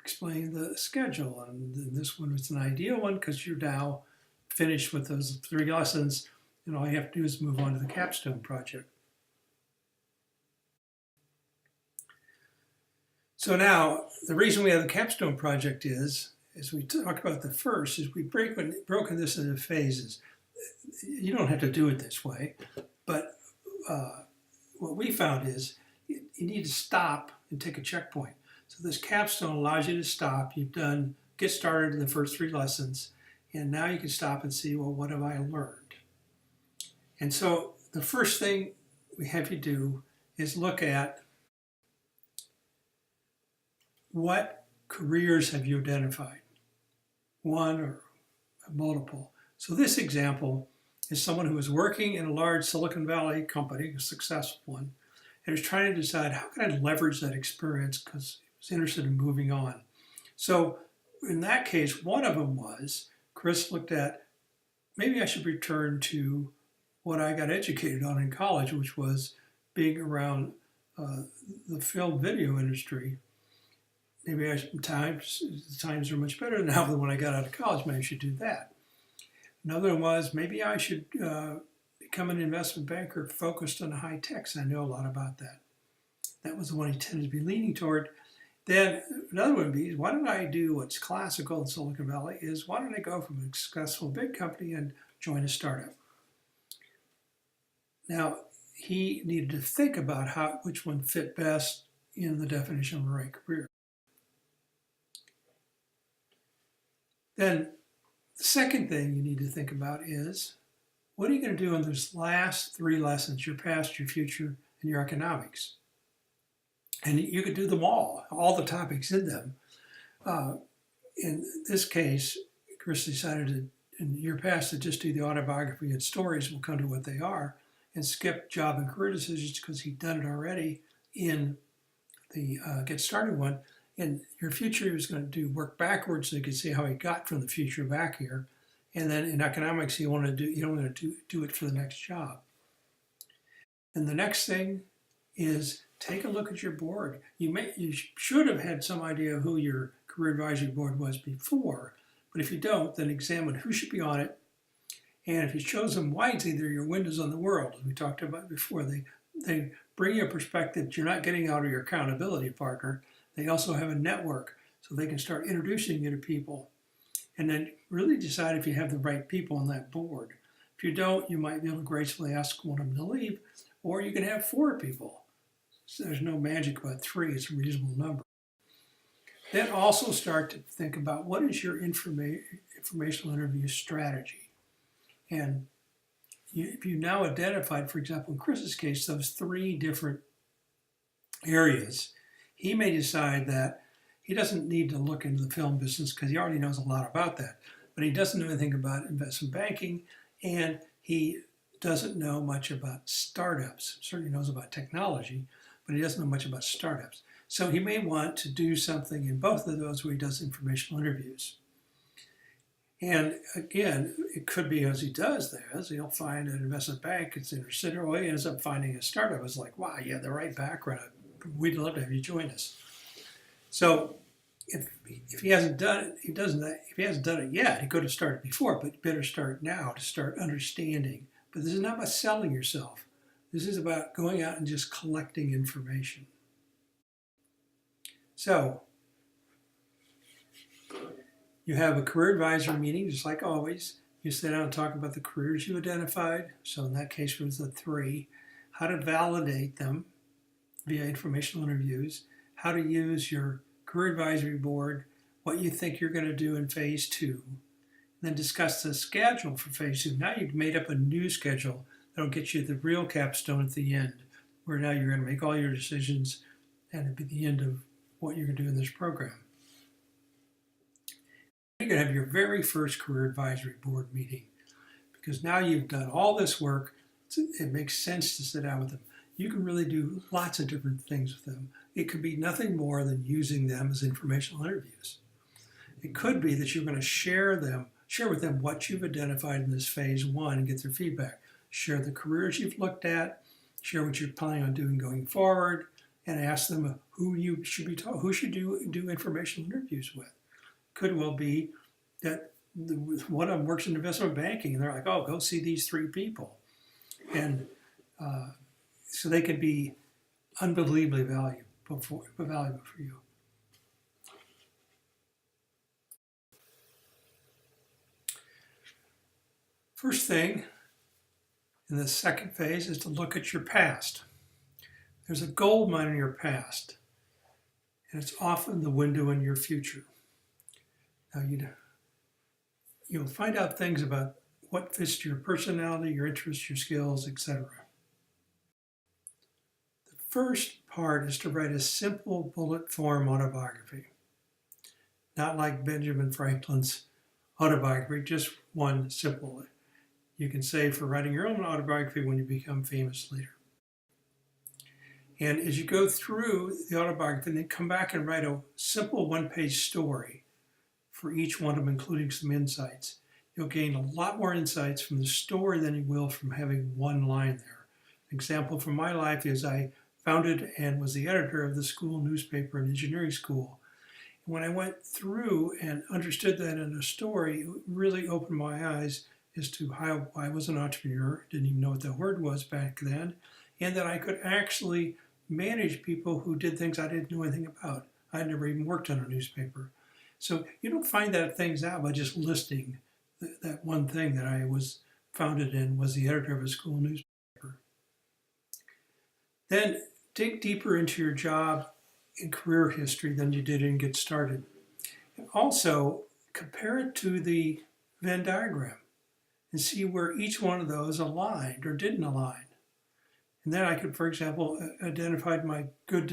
explain the schedule. And this one was an ideal one because you're now finished with those 3 lessons, and all you have to do is move on to the capstone project. So now, the reason we have the capstone project is, as we talked about the first, is we've broken this into phases. You don't have to do it this way, but what we found is you need to stop and take a checkpoint. So this capstone allows you to stop. You've done, get started in the first 3 lessons, and now you can stop and see, well, what have I learned? And so the first thing we have you do is look at what careers have you identified, one or multiple. So this example is someone who is working in a large Silicon Valley company, a successful one, and is trying to decide how can I leverage that experience because he was interested in moving on. So in that case, one of them was, Chris looked at, maybe I should return to what I got educated on in college, which was being around the film video industry. Maybe times are much better now than when I got out of college. Maybe I should do that. Another one was, maybe I should become an investment banker focused on high techs. I know a lot about that. That was the one he tended to be leaning toward. Then another one would be, why don't I do what's classical in Silicon Valley is, why don't I go from a successful big company and join a startup? Now, he needed to think about which one fit best in the definition of the right career. Then the second thing you need to think about is, what are you going to do in those last 3 lessons, your past, your future, and your economics? And you could do them all the topics in them. In this case, Chris decided to, in your past, to just do the autobiography and stories, we'll come to what they are, and skip job and career decisions because he'd done it already in the Get Started one. In your future, he was going to do work backwards so you could see how he got from the future back here. And then in economics, you don't want to do it for the next job. And the next thing is take a look at your board. You should have had some idea who your career advisory board was before, but if you don't, then examine who should be on it. And if you chose them wisely, they're your windows on the world, as we talked about before. They bring you a perspective that you're not getting out of your accountability partner. They also have a network, so they can start introducing you to people. And then really decide if you have the right people on that board. If you don't, you might be able to gracefully ask one of them to leave, or you can have 4 people. So there's no magic about 3, it's a reasonable number. Then also start to think about what is your informational interview strategy. And if you now identified, for example, in Chris's case, those 3 different areas, he may decide that he doesn't need to look into the film business because he already knows a lot about that. But he doesn't know anything about investment banking, and he doesn't know much about startups. Certainly knows about technology, but he doesn't know much about startups. So he may want to do something in both of those where he does informational interviews. And again, it could be as he does this, he'll find an investment bank that's interested, or he ends up finding a startup. It's like, wow, you have the right background. We'd love to have you join us. So if he hasn't done it, if he hasn't done it yet, he could have started before, but you better start now to start understanding. But this is not about selling yourself. This is about going out and just collecting information. So you have a career advisor meeting, just like always. You sit down and talk about the careers you identified. So in that case, it was the 3. How to validate them via informational interviews. How to use your career advisory board, what you think you're going to do in phase 2. And then discuss the schedule for phase 2. Now you've made up a new schedule that'll get you the real capstone at the end, where now you're going to make all your decisions and it'll be the end of what you're going to do in this program. You're going to have your very first career advisory board meeting, because now you've done all this work. It makes sense to sit down with them. You can really do lots of different things with them. It could be nothing more than using them as informational interviews. It could be that you're going to share with them what you've identified in this phase 1 and get their feedback. Share the careers you've looked at, share what you're planning on doing going forward, and ask them who you should be who should do informational interviews with. Could well be that one of them works in investment banking, and they're like, oh, go see these 3 people. And so they could be unbelievably valuable for you. First thing in the second phase is to look at your past. There's a gold mine in your past, and it's often the window in your future. Now, you'll find out things about what fits your personality, your interests, your skills, etc. The first part is to write a simple bullet form autobiography. Not like Benjamin Franklin's autobiography, just one simple. You can say for writing your own autobiography when you become famous later. And as you go through the autobiography, then come back and write a simple 1-page story for each one of them, including some insights. You'll gain a lot more insights from the story than you will from having one line there. An example from my life is I founded and was the editor of the school newspaper and engineering school. And when I went through and understood that in a story, it really opened my eyes as to how I was an entrepreneur, didn't even know what that word was back then, and that I could actually manage people who did things I didn't know anything about. I'd never even worked on a newspaper. So you don't find that things out by just listing that one thing that I was founded in, was the editor of a school newspaper. Then dig deeper into your job and career history than you did in Get Started. And also compare it to the Venn diagram and see where each one of those aligned or didn't align. And then I could, for example, identify my good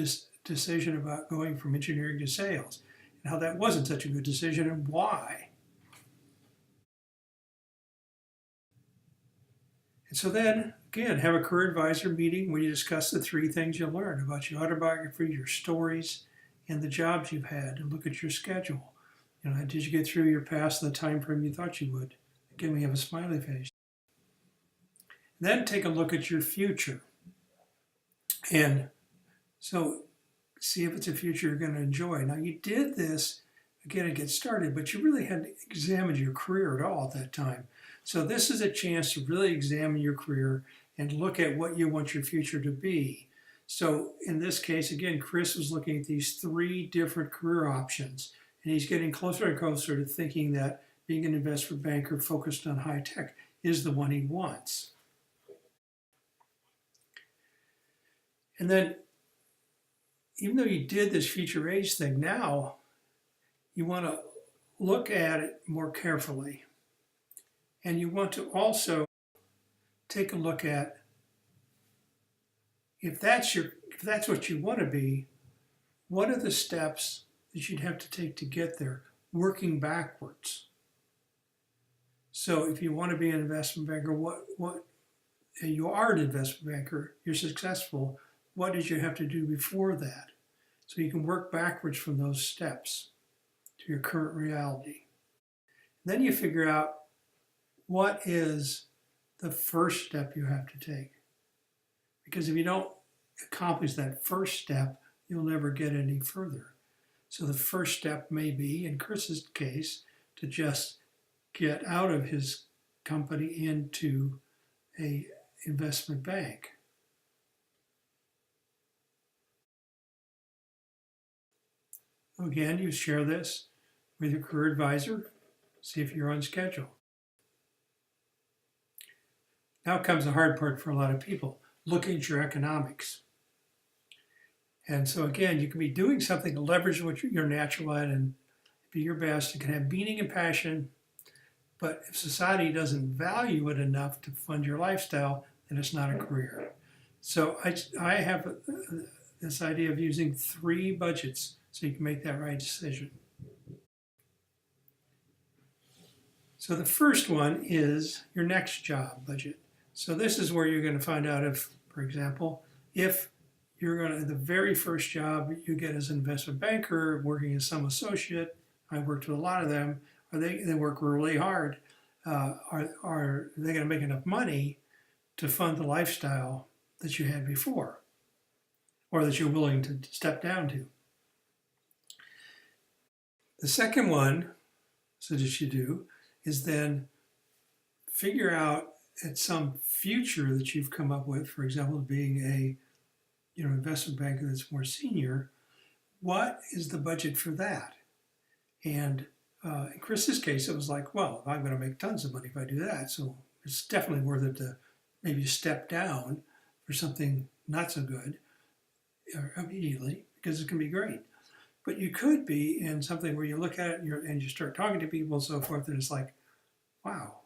decision about going from engineering to sales, and how that wasn't such a good decision and why. And so then, again, have a career advisor meeting where you discuss the 3 things you learned about your autobiography, your stories, and the jobs you've had, and look at your schedule. You know, did you get through your past in the time frame you thought you would? Again, we have a smiley face. Then take a look at your future. And so see if it's a future you're going to enjoy. Now, you did this, again, to get started, but you really hadn't examined your career at all at that time. So this is a chance to really examine your career and look at what you want your future to be. So in this case, again, Chris was looking at these 3 different career options, and he's getting closer and closer to thinking that being an investment banker focused on high tech is the one he wants. And then, even though you did this future age thing, now you want to look at it more carefully. And you want to also take a look at if that's what you want to be, what are the steps that you'd have to take to get there, working backwards. So if you want to be an investment banker, you are an investment banker, you're successful, what did you have to do before that? So you can work backwards from those steps to your current reality. Then you figure out what is the first step you have to take. Because if you don't accomplish that first step, you'll never get any further. So the first step may be, in Chris's case, to just get out of his company into an investment bank. Again, you share this with your career advisor, see if you're on schedule. Now comes the hard part for a lot of people, looking at your economics. And so again, you can be doing something to leverage what you're natural at and be your best. It can have meaning and passion, but if society doesn't value it enough to fund your lifestyle, then it's not a career. So I have this idea of using 3 budgets so you can make that right decision. So the first one is your next job budget. So this is where you're going to find out if, for example, if you're going to, the very first job you get as an investment banker, working as some associate, I worked with a lot of them, or they work really hard. Are they going to make enough money to fund the lifestyle that you had before, or that you're willing to step down to? The second one, so that you do, is then figure out at some future that you've come up with, for example, being a investment banker that's more senior, what is the budget for that? And in Chris's case, it was like, well, I'm going to make tons of money if I do that. So it's definitely worth it to maybe step down for something not so good immediately, because it can be great. But you could be in something where you look at it and you start talking to people and so forth, and it's like, wow,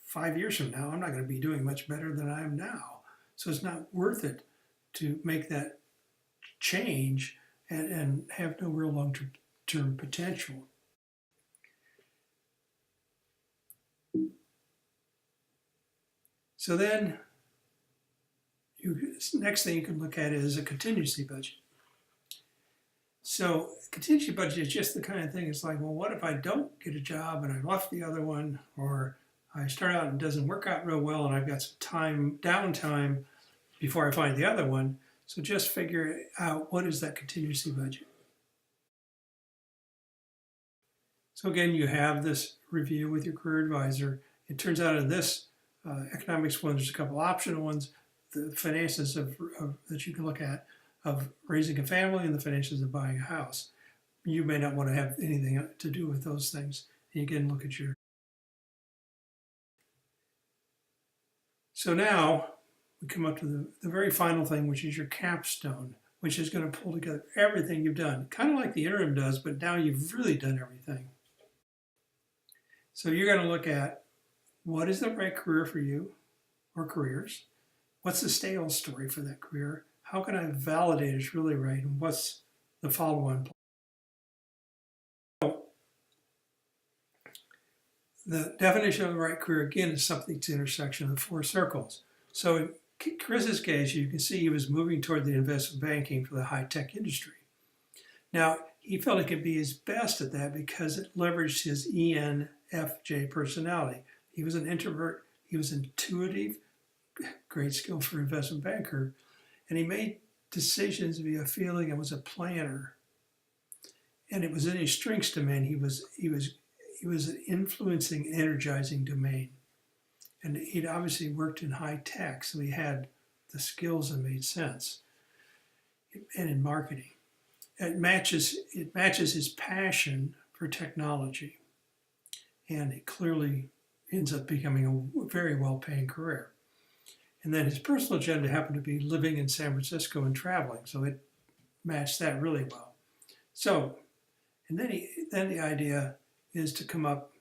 5 years from now, I'm not going to be doing much better than I am now. So it's not worth it to make that change and have no real long-term potential. So then, next thing you can look at is a contingency budget. So contingency budget is just the kind of thing, it's like, well, what if I don't get a job and I left the other one, or I start out and it doesn't work out real well and I've got some downtime before I find the other one. So just figure out, what is that contingency budget? So again, you have this review with your career advisor. It turns out in this economics one, there's a couple optional ones, the finances that you can look at of raising a family and the finances of buying a house. You may not want to have anything to do with those things. And you can look at your... So now we come up to the very final thing, which is your capstone, which is going to pull together everything you've done, kind of like the interim does, but now you've really done everything. So you're going to look at, what is the right career for you, or careers? What's the sales story for that career? How can I validate it's really right? And what's the follow-on plan? So the definition of the right career, again, is something to the intersection of the 4 circles. So in Chris's case, you can see he was moving toward the investment banking for the high-tech industry. Now, he felt he could be his best at that because it leveraged his ENFJ personality. He was an introvert, he was intuitive, great skill for an investment banker, and he made decisions via feeling and was a planner. And it was in his strengths domain. He was an influencing, energizing domain. And he'd obviously worked in high tech, so he had the skills that made sense. And in marketing. It matches his passion for technology. And it clearly ends up becoming a very well-paying career. And then his personal agenda happened to be living in San Francisco and traveling, so it matched that really well. So, And then the idea is to come up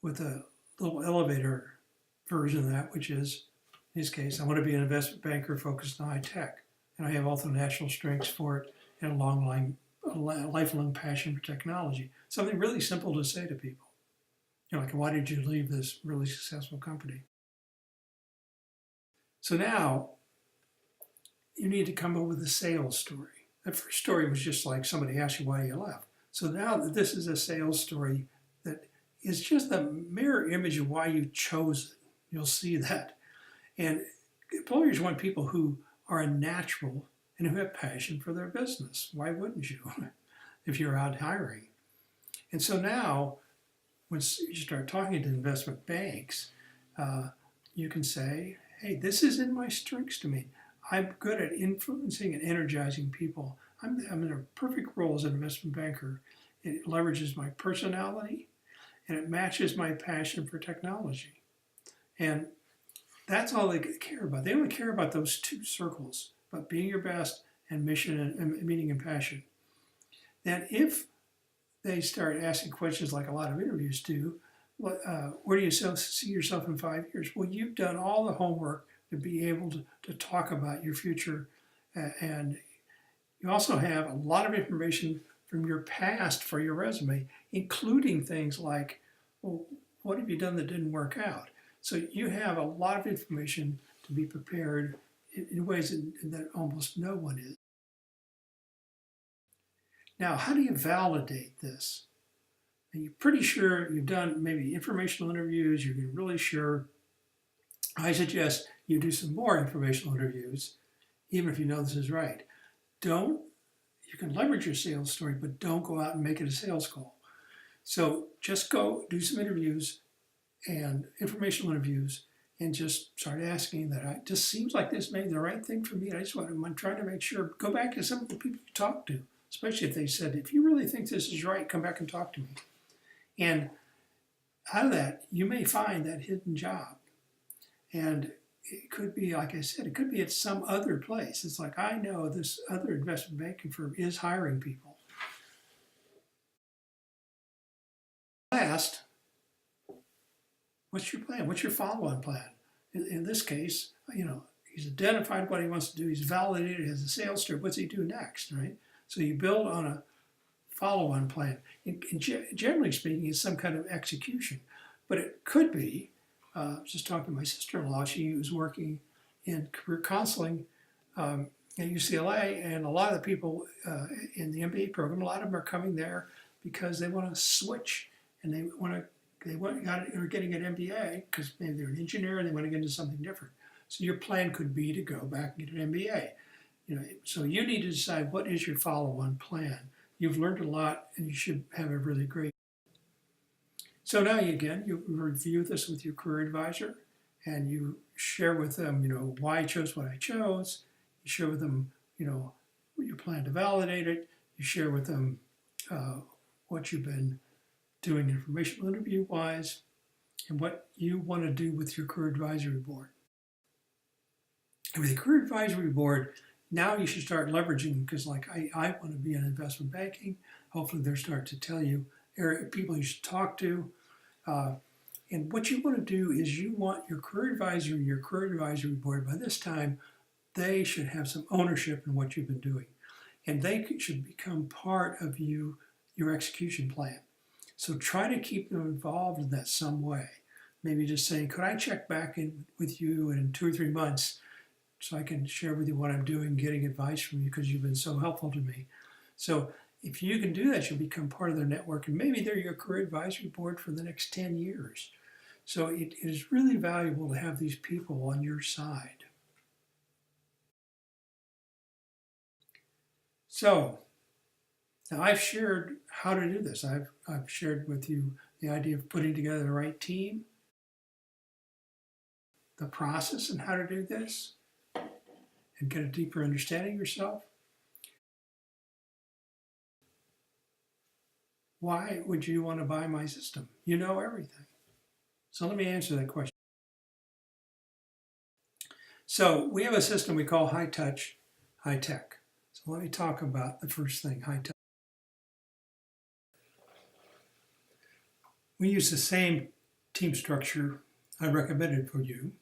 with a little elevator version of that, which is, in his case, I want to be an investment banker focused on high tech. And I have also natural strengths for it and a lifelong passion for technology. Something really simple to say to people. Like, why did you leave this really successful company? So now you need to come up with a sales story. That first story was just like somebody asked you why you left. So now this is a sales story that is just a mirror image of why you chose it. You'll see that. And employers want people who are a natural and who have passion for their business. Why wouldn't you if you're out hiring? And so now, once you start talking to investment banks, you can say, hey, this is in my strengths to me. I'm good at influencing and energizing people. I'm in a perfect role as an investment banker. It leverages my personality and it matches my passion for technology. And that's all they care about. They only care about those two circles, about being your best and mission and meaning and passion. Then if they start asking questions like a lot of interviews do, where do you see yourself in 5 years? Well, you've done all the homework to be able to talk about your future. And you also have a lot of information from your past for your resume, including things like, well, what have you done that didn't work out? So you have a lot of information to be prepared in ways that almost no one is. Now, how do you validate this? And you're pretty sure you've done maybe informational interviews, you're really sure. I suggest you do some more informational interviews, even if you know this is right. You can leverage your sales story, but don't go out and make it a sales call. So just go do some interviews and informational interviews and just start asking that. It just seems like this may be the right thing for me. I'm trying to make sure. Go back to some of the people you talked to, especially if they said, if you really think this is right, come back and talk to me. And out of that, you may find that hidden job. And it could be, like I said, it could be at some other place. It's like, I know this other investment banking firm is hiring people. Last, what's your plan? What's your follow-on plan? In this case, he's identified what he wants to do. He's validated as a sales story. What's he do next, right? So you build on a follow-on plan. Generally speaking, it's some kind of execution. But it could be, I was just talking to my sister-in-law. She was working in career counseling at UCLA, and a lot of the people in the MBA program, a lot of them are coming there because they want to switch, and are getting an MBA because maybe they're an engineer and they want to get into something different. So your plan could be to go back and get an MBA. So you need to decide what is your follow-on plan. You've learned a lot, and you should have a really great. So now you review this with your career advisor, and you share with them, why I chose what I chose. You share with them, you plan to validate it. You share with them what you've been doing informational interview-wise, and what you want to do with your career advisory board. And with the career advisory board, now you should start leveraging, because I want to be in investment banking. Hopefully they'll start to tell you people you should talk to. And what you want to do is you want your career advisor and your career advisory board, by this time, they should have some ownership in what you've been doing. And they should become part of your execution plan. So try to keep them involved in that some way. Maybe just saying, could I check back in with you in 2 or 3 months so I can share with you what I'm doing, getting advice from you because you've been so helpful to me. So if you can do that, you'll become part of their network, and maybe they're your career advisory board for the next 10 years. So it is really valuable to have these people on your side. So now I've shared how to do this. I've shared with you the idea of putting together the right team, the process and how to do this, and get a deeper understanding of yourself. Why would you want to buy my system? You know everything. So let me answer that question. So we have a system we call high touch, high tech. So let me talk about the first thing, high touch. We use the same team structure I recommended for you,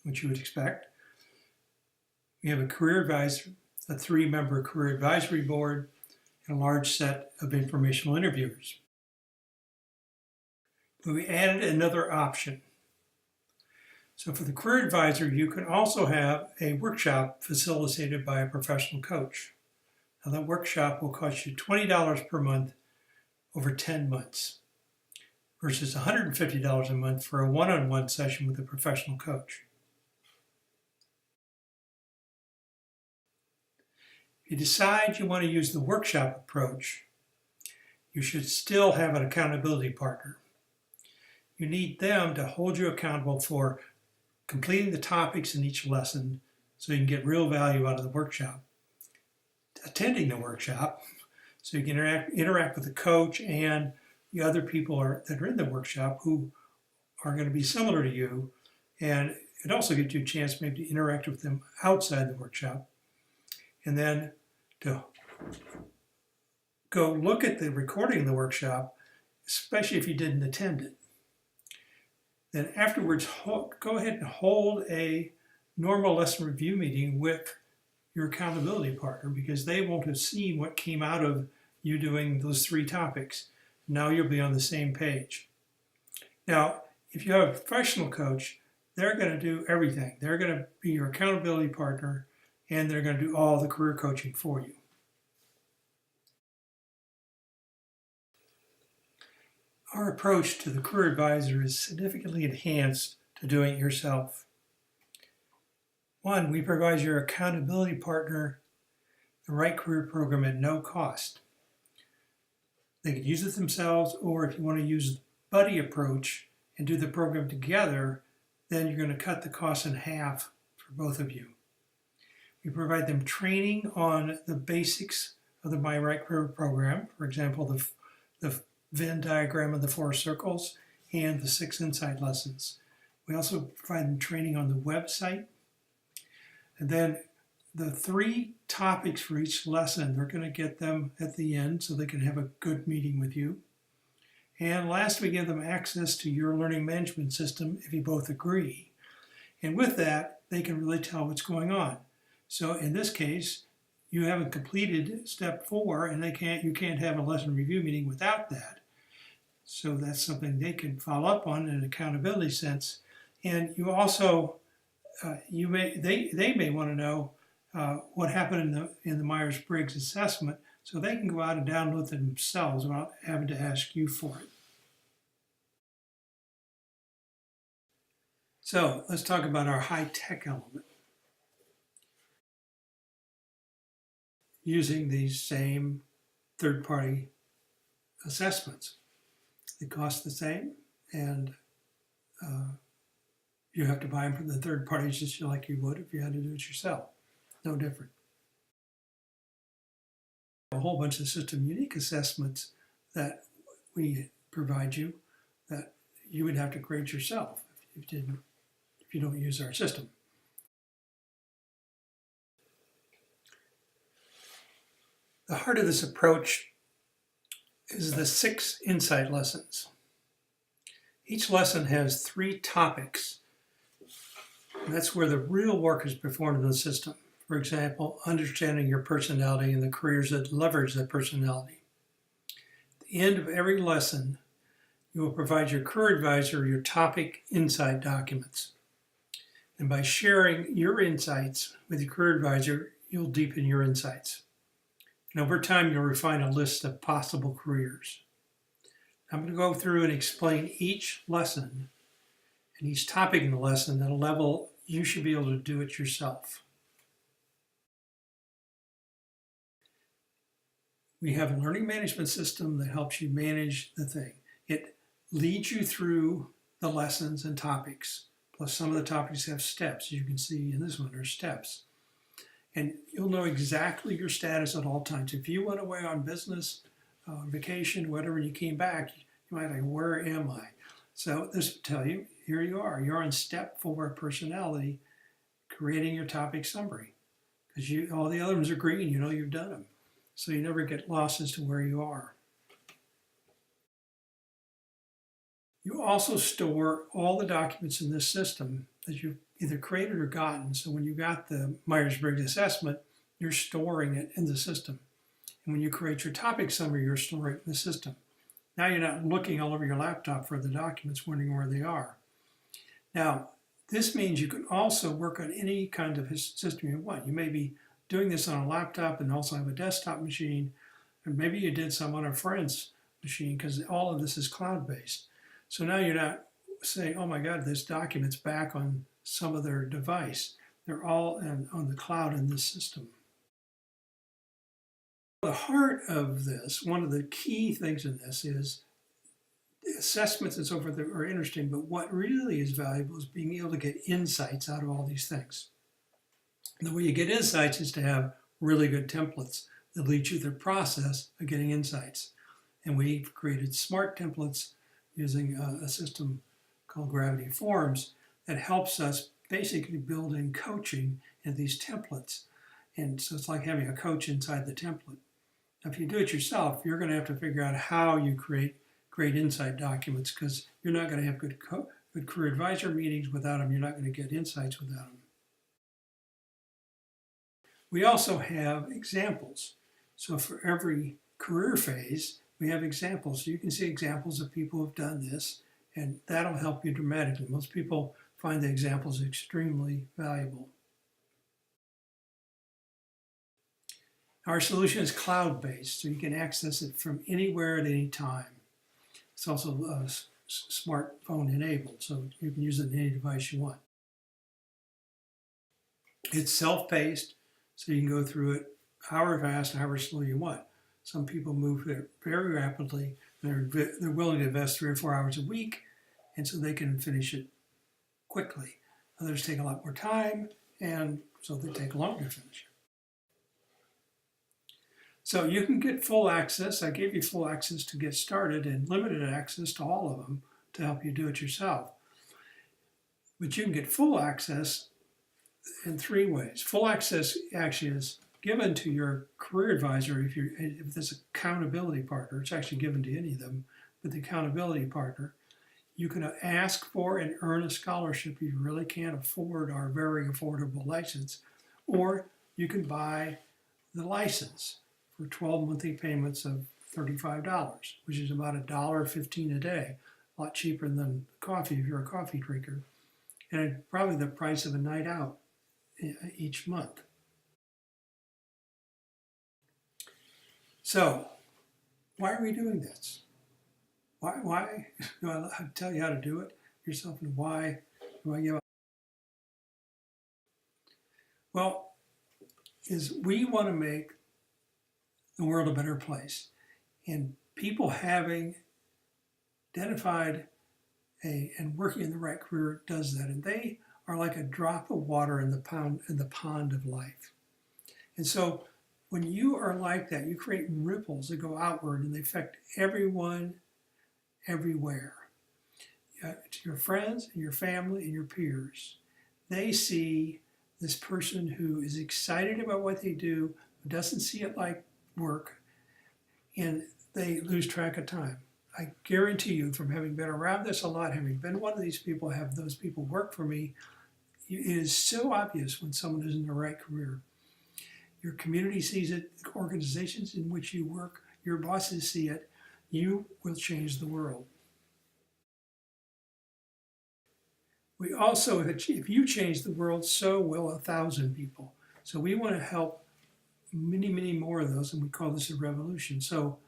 which you would expect. We have a career advisor, a 3-member career advisory board, and a large set of informational interviewers. But we added another option. So for the career advisor, you can also have a workshop facilitated by a professional coach. Now that workshop will cost you $20 per month over 10 months versus $150 a month for a one-on-one session with a professional coach. If you decide you want to use the workshop approach, you should still have an accountability partner. You need them to hold you accountable for completing the topics in each lesson so you can get real value out of the workshop. Attending the workshop so you can interact with the coach and the other people that are in the workshop who are going to be similar to you, and it also gives you a chance maybe to interact with them outside the workshop, and then to go look at the recording of the workshop, especially if you didn't attend it. Then afterwards, go ahead and hold a normal lesson review meeting with your accountability partner because they won't have seen what came out of you doing those 3 topics. Now you'll be on the same page. Now, if you have a professional coach, they're going to do everything. They're going to be your accountability partner, and they're going to do all the career coaching for you. Our approach to the career advisor is significantly enhanced to doing it yourself. 1, we provide your accountability partner the right career program at no cost. They can use it themselves, or if you want to use the buddy approach and do the program together, then you're going to cut the cost in half for both of you. We provide them training on the basics of the My Right Career program, for example, the Venn diagram of the 4 circles and the 6 insight lessons. We also provide them training on the website. And then the 3 topics for each lesson, they're going to get them at the end so they can have a good meeting with you. And last, we give them access to your learning management system if you both agree. And with that, they can really tell what's going on. So in this case, you haven't completed step 4 and you can't have a lesson review meeting without that. So that's something they can follow up on in an accountability sense. And you also, they may want to know what happened in the Myers-Briggs assessment, so they can go out and download it themselves without having to ask you for it. So let's talk about our high-tech element. Using these same third-party assessments. They cost the same, and you have to buy them from the third parties just like you would if you had to do it yourself. No different. A whole bunch of system unique assessments that we provide you that you would have to grade yourself if you don't use our system. The heart of this approach is the 6 insight lessons. Each lesson has 3 topics. And that's where the real work is performed in the system. For example, understanding your personality and the careers that leverage that personality. At the end of every lesson, you will provide your career advisor your topic insight documents. And by sharing your insights with your career advisor, you'll deepen your insights. And over time, you'll refine a list of possible careers. I'm going to go through and explain each lesson and each topic in the lesson at a level you should be able to do it yourself. We have a learning management system that helps you manage the thing. It leads you through the lessons and topics. Plus some of the topics have steps. You can see in this one, there's steps. And you'll know exactly your status at all times. If you went away on business, vacation, whatever, and you came back, you might think, where am I? So this will tell you, here you are. You're on step 4, personality, creating your topic summary. Because all the other ones are green, you know you've done them. So you never get lost as to where you are. You also store all the documents in this system that you've either created or gotten. So when you got the Myers-Briggs assessment, you're storing it in the system. And when you create your topic summary, you're storing it in the system. Now you're not looking all over your laptop for the documents, wondering where they are. Now, this means you can also work on any kind of system you want. You may be doing this on a laptop and also have a desktop machine, and maybe you did some on a friend's machine because all of this is cloud-based. So now you're not saying, oh my God, this document's back on some other device. They're all on the cloud in this system. The heart of this, one of the key things in this is assessments and so forth are interesting, but what really is valuable is being able to get insights out of all these things. And the way you get insights is to have really good templates that lead you through the process of getting insights. And we've created smart templates using a system called Gravity Forms that helps us basically build in coaching in these templates. And so it's like having a coach inside the template. Now, if you do it yourself, you're going to have to figure out how you create great insight documents, because you're not going to have good career advisor meetings without them. You're not going to get insights without them. We also have examples. So for every career phase, we have examples. So you can see examples of people who've done this, and that'll help you dramatically. Most people find the examples extremely valuable. Our solution is cloud-based, so you can access it from anywhere at any time. It's also smartphone enabled, so you can use it on any device you want. It's self-paced, so you can go through it however fast and however slow you want. Some people move there very rapidly. They're willing to invest 3 or 4 hours a week, and so they can finish it quickly. Others take a lot more time, and so they take longer to finish it. So you can get full access. I gave you full access to get started and limited access to all of them to help you do it yourself. But you can get full access in 3 ways. Full access actually is given to your career advisor if there's accountability partner. It's actually given to any of them, but the accountability partner. You can ask for and earn a scholarship if you really can't afford our very affordable license, or you can buy the license for 12 monthly payments of $35, which is about $1.15 a day, a lot cheaper than coffee if you're a coffee drinker, and probably the price of a night out each month. So, why are we doing this? Why do I tell you how to do it yourself, and why do I give up? Well, we want to make the world a better place, and people having identified and working in the right career does that, and they are like a drop of water in the pond of life. And so when you are like that, you create ripples that go outward and they affect everyone everywhere. To your friends and your family and your peers. They see this person who is excited about what they do, who doesn't see it like work, and they lose track of time. I guarantee you, from having been around this a lot, having been one of these people, have those people work for me, it is so obvious when someone is in the right career. Your community sees it, organizations in which you work, your bosses see it, you will change the world. We also, if you change the world, so will 1,000 people. So we want to help many, many more of those, and we call this a revolution. So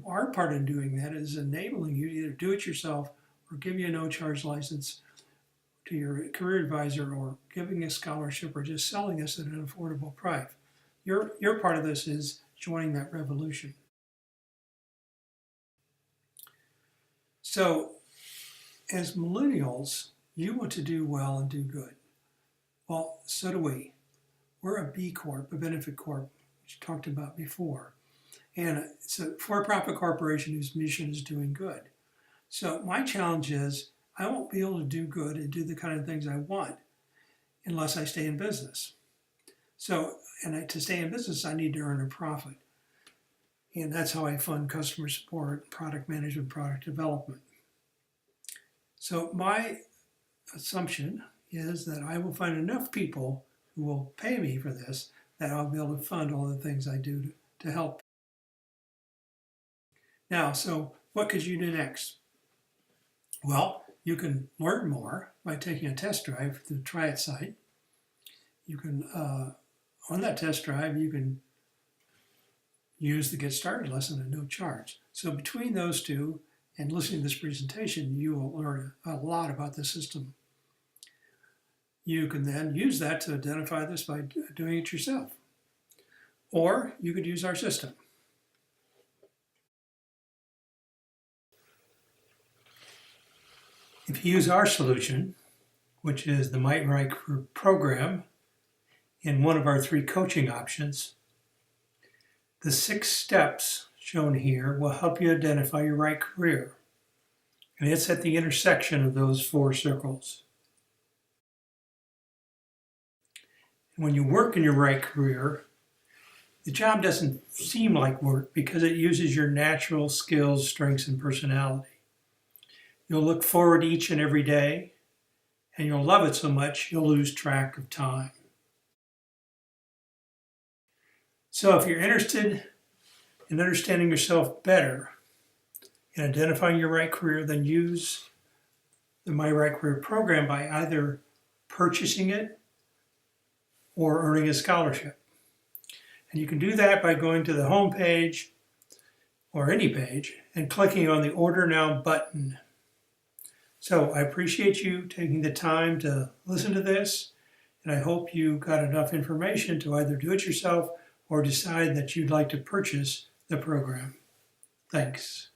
our part in doing that is enabling you to either do it yourself or give you a no-charge license to your career advisor, or giving a scholarship, or just selling us at an affordable price. Your part of this is joining that revolution. So as millennials, you want to do well and do good. Well, so do we. We're a B Corp, a benefit corp, which we talked about before. And it's a for-profit corporation whose mission is doing good. So my challenge is I won't be able to do good and do the kind of things I want unless I stay in business. So, to stay in business, I need to earn a profit. And that's how I fund customer support, product management, product development. So my assumption is that I will find enough people who will pay me for this that I'll be able to fund all the things I do to help. Now, so what could you do next? Well, you can learn more by taking a test drive to the Try It site. You can, on that test drive, you can use the Get Started lesson at no charge. So between those two and listening to this presentation, you will learn a lot about the system. You can then use that to identify this by doing it yourself. Or you could use our system. If you use our solution, which is the My Right Career program, in one of our 3 coaching options, the 6 steps shown here will help you identify your right career. And it's at the intersection of those 4 circles. When you work in your right career, the job doesn't seem like work because it uses your natural skills, strengths, and personality. You'll look forward each and every day, and you'll love it so much you'll lose track of time. So if you're interested in understanding yourself better and identifying your right career, then use the My Right Career program by either purchasing it or earning a scholarship. And you can do that by going to the home page or any page and clicking on the Order Now button. So I appreciate you taking the time to listen to this, and I hope you got enough information to either do it yourself or decide that you'd like to purchase the program. Thanks.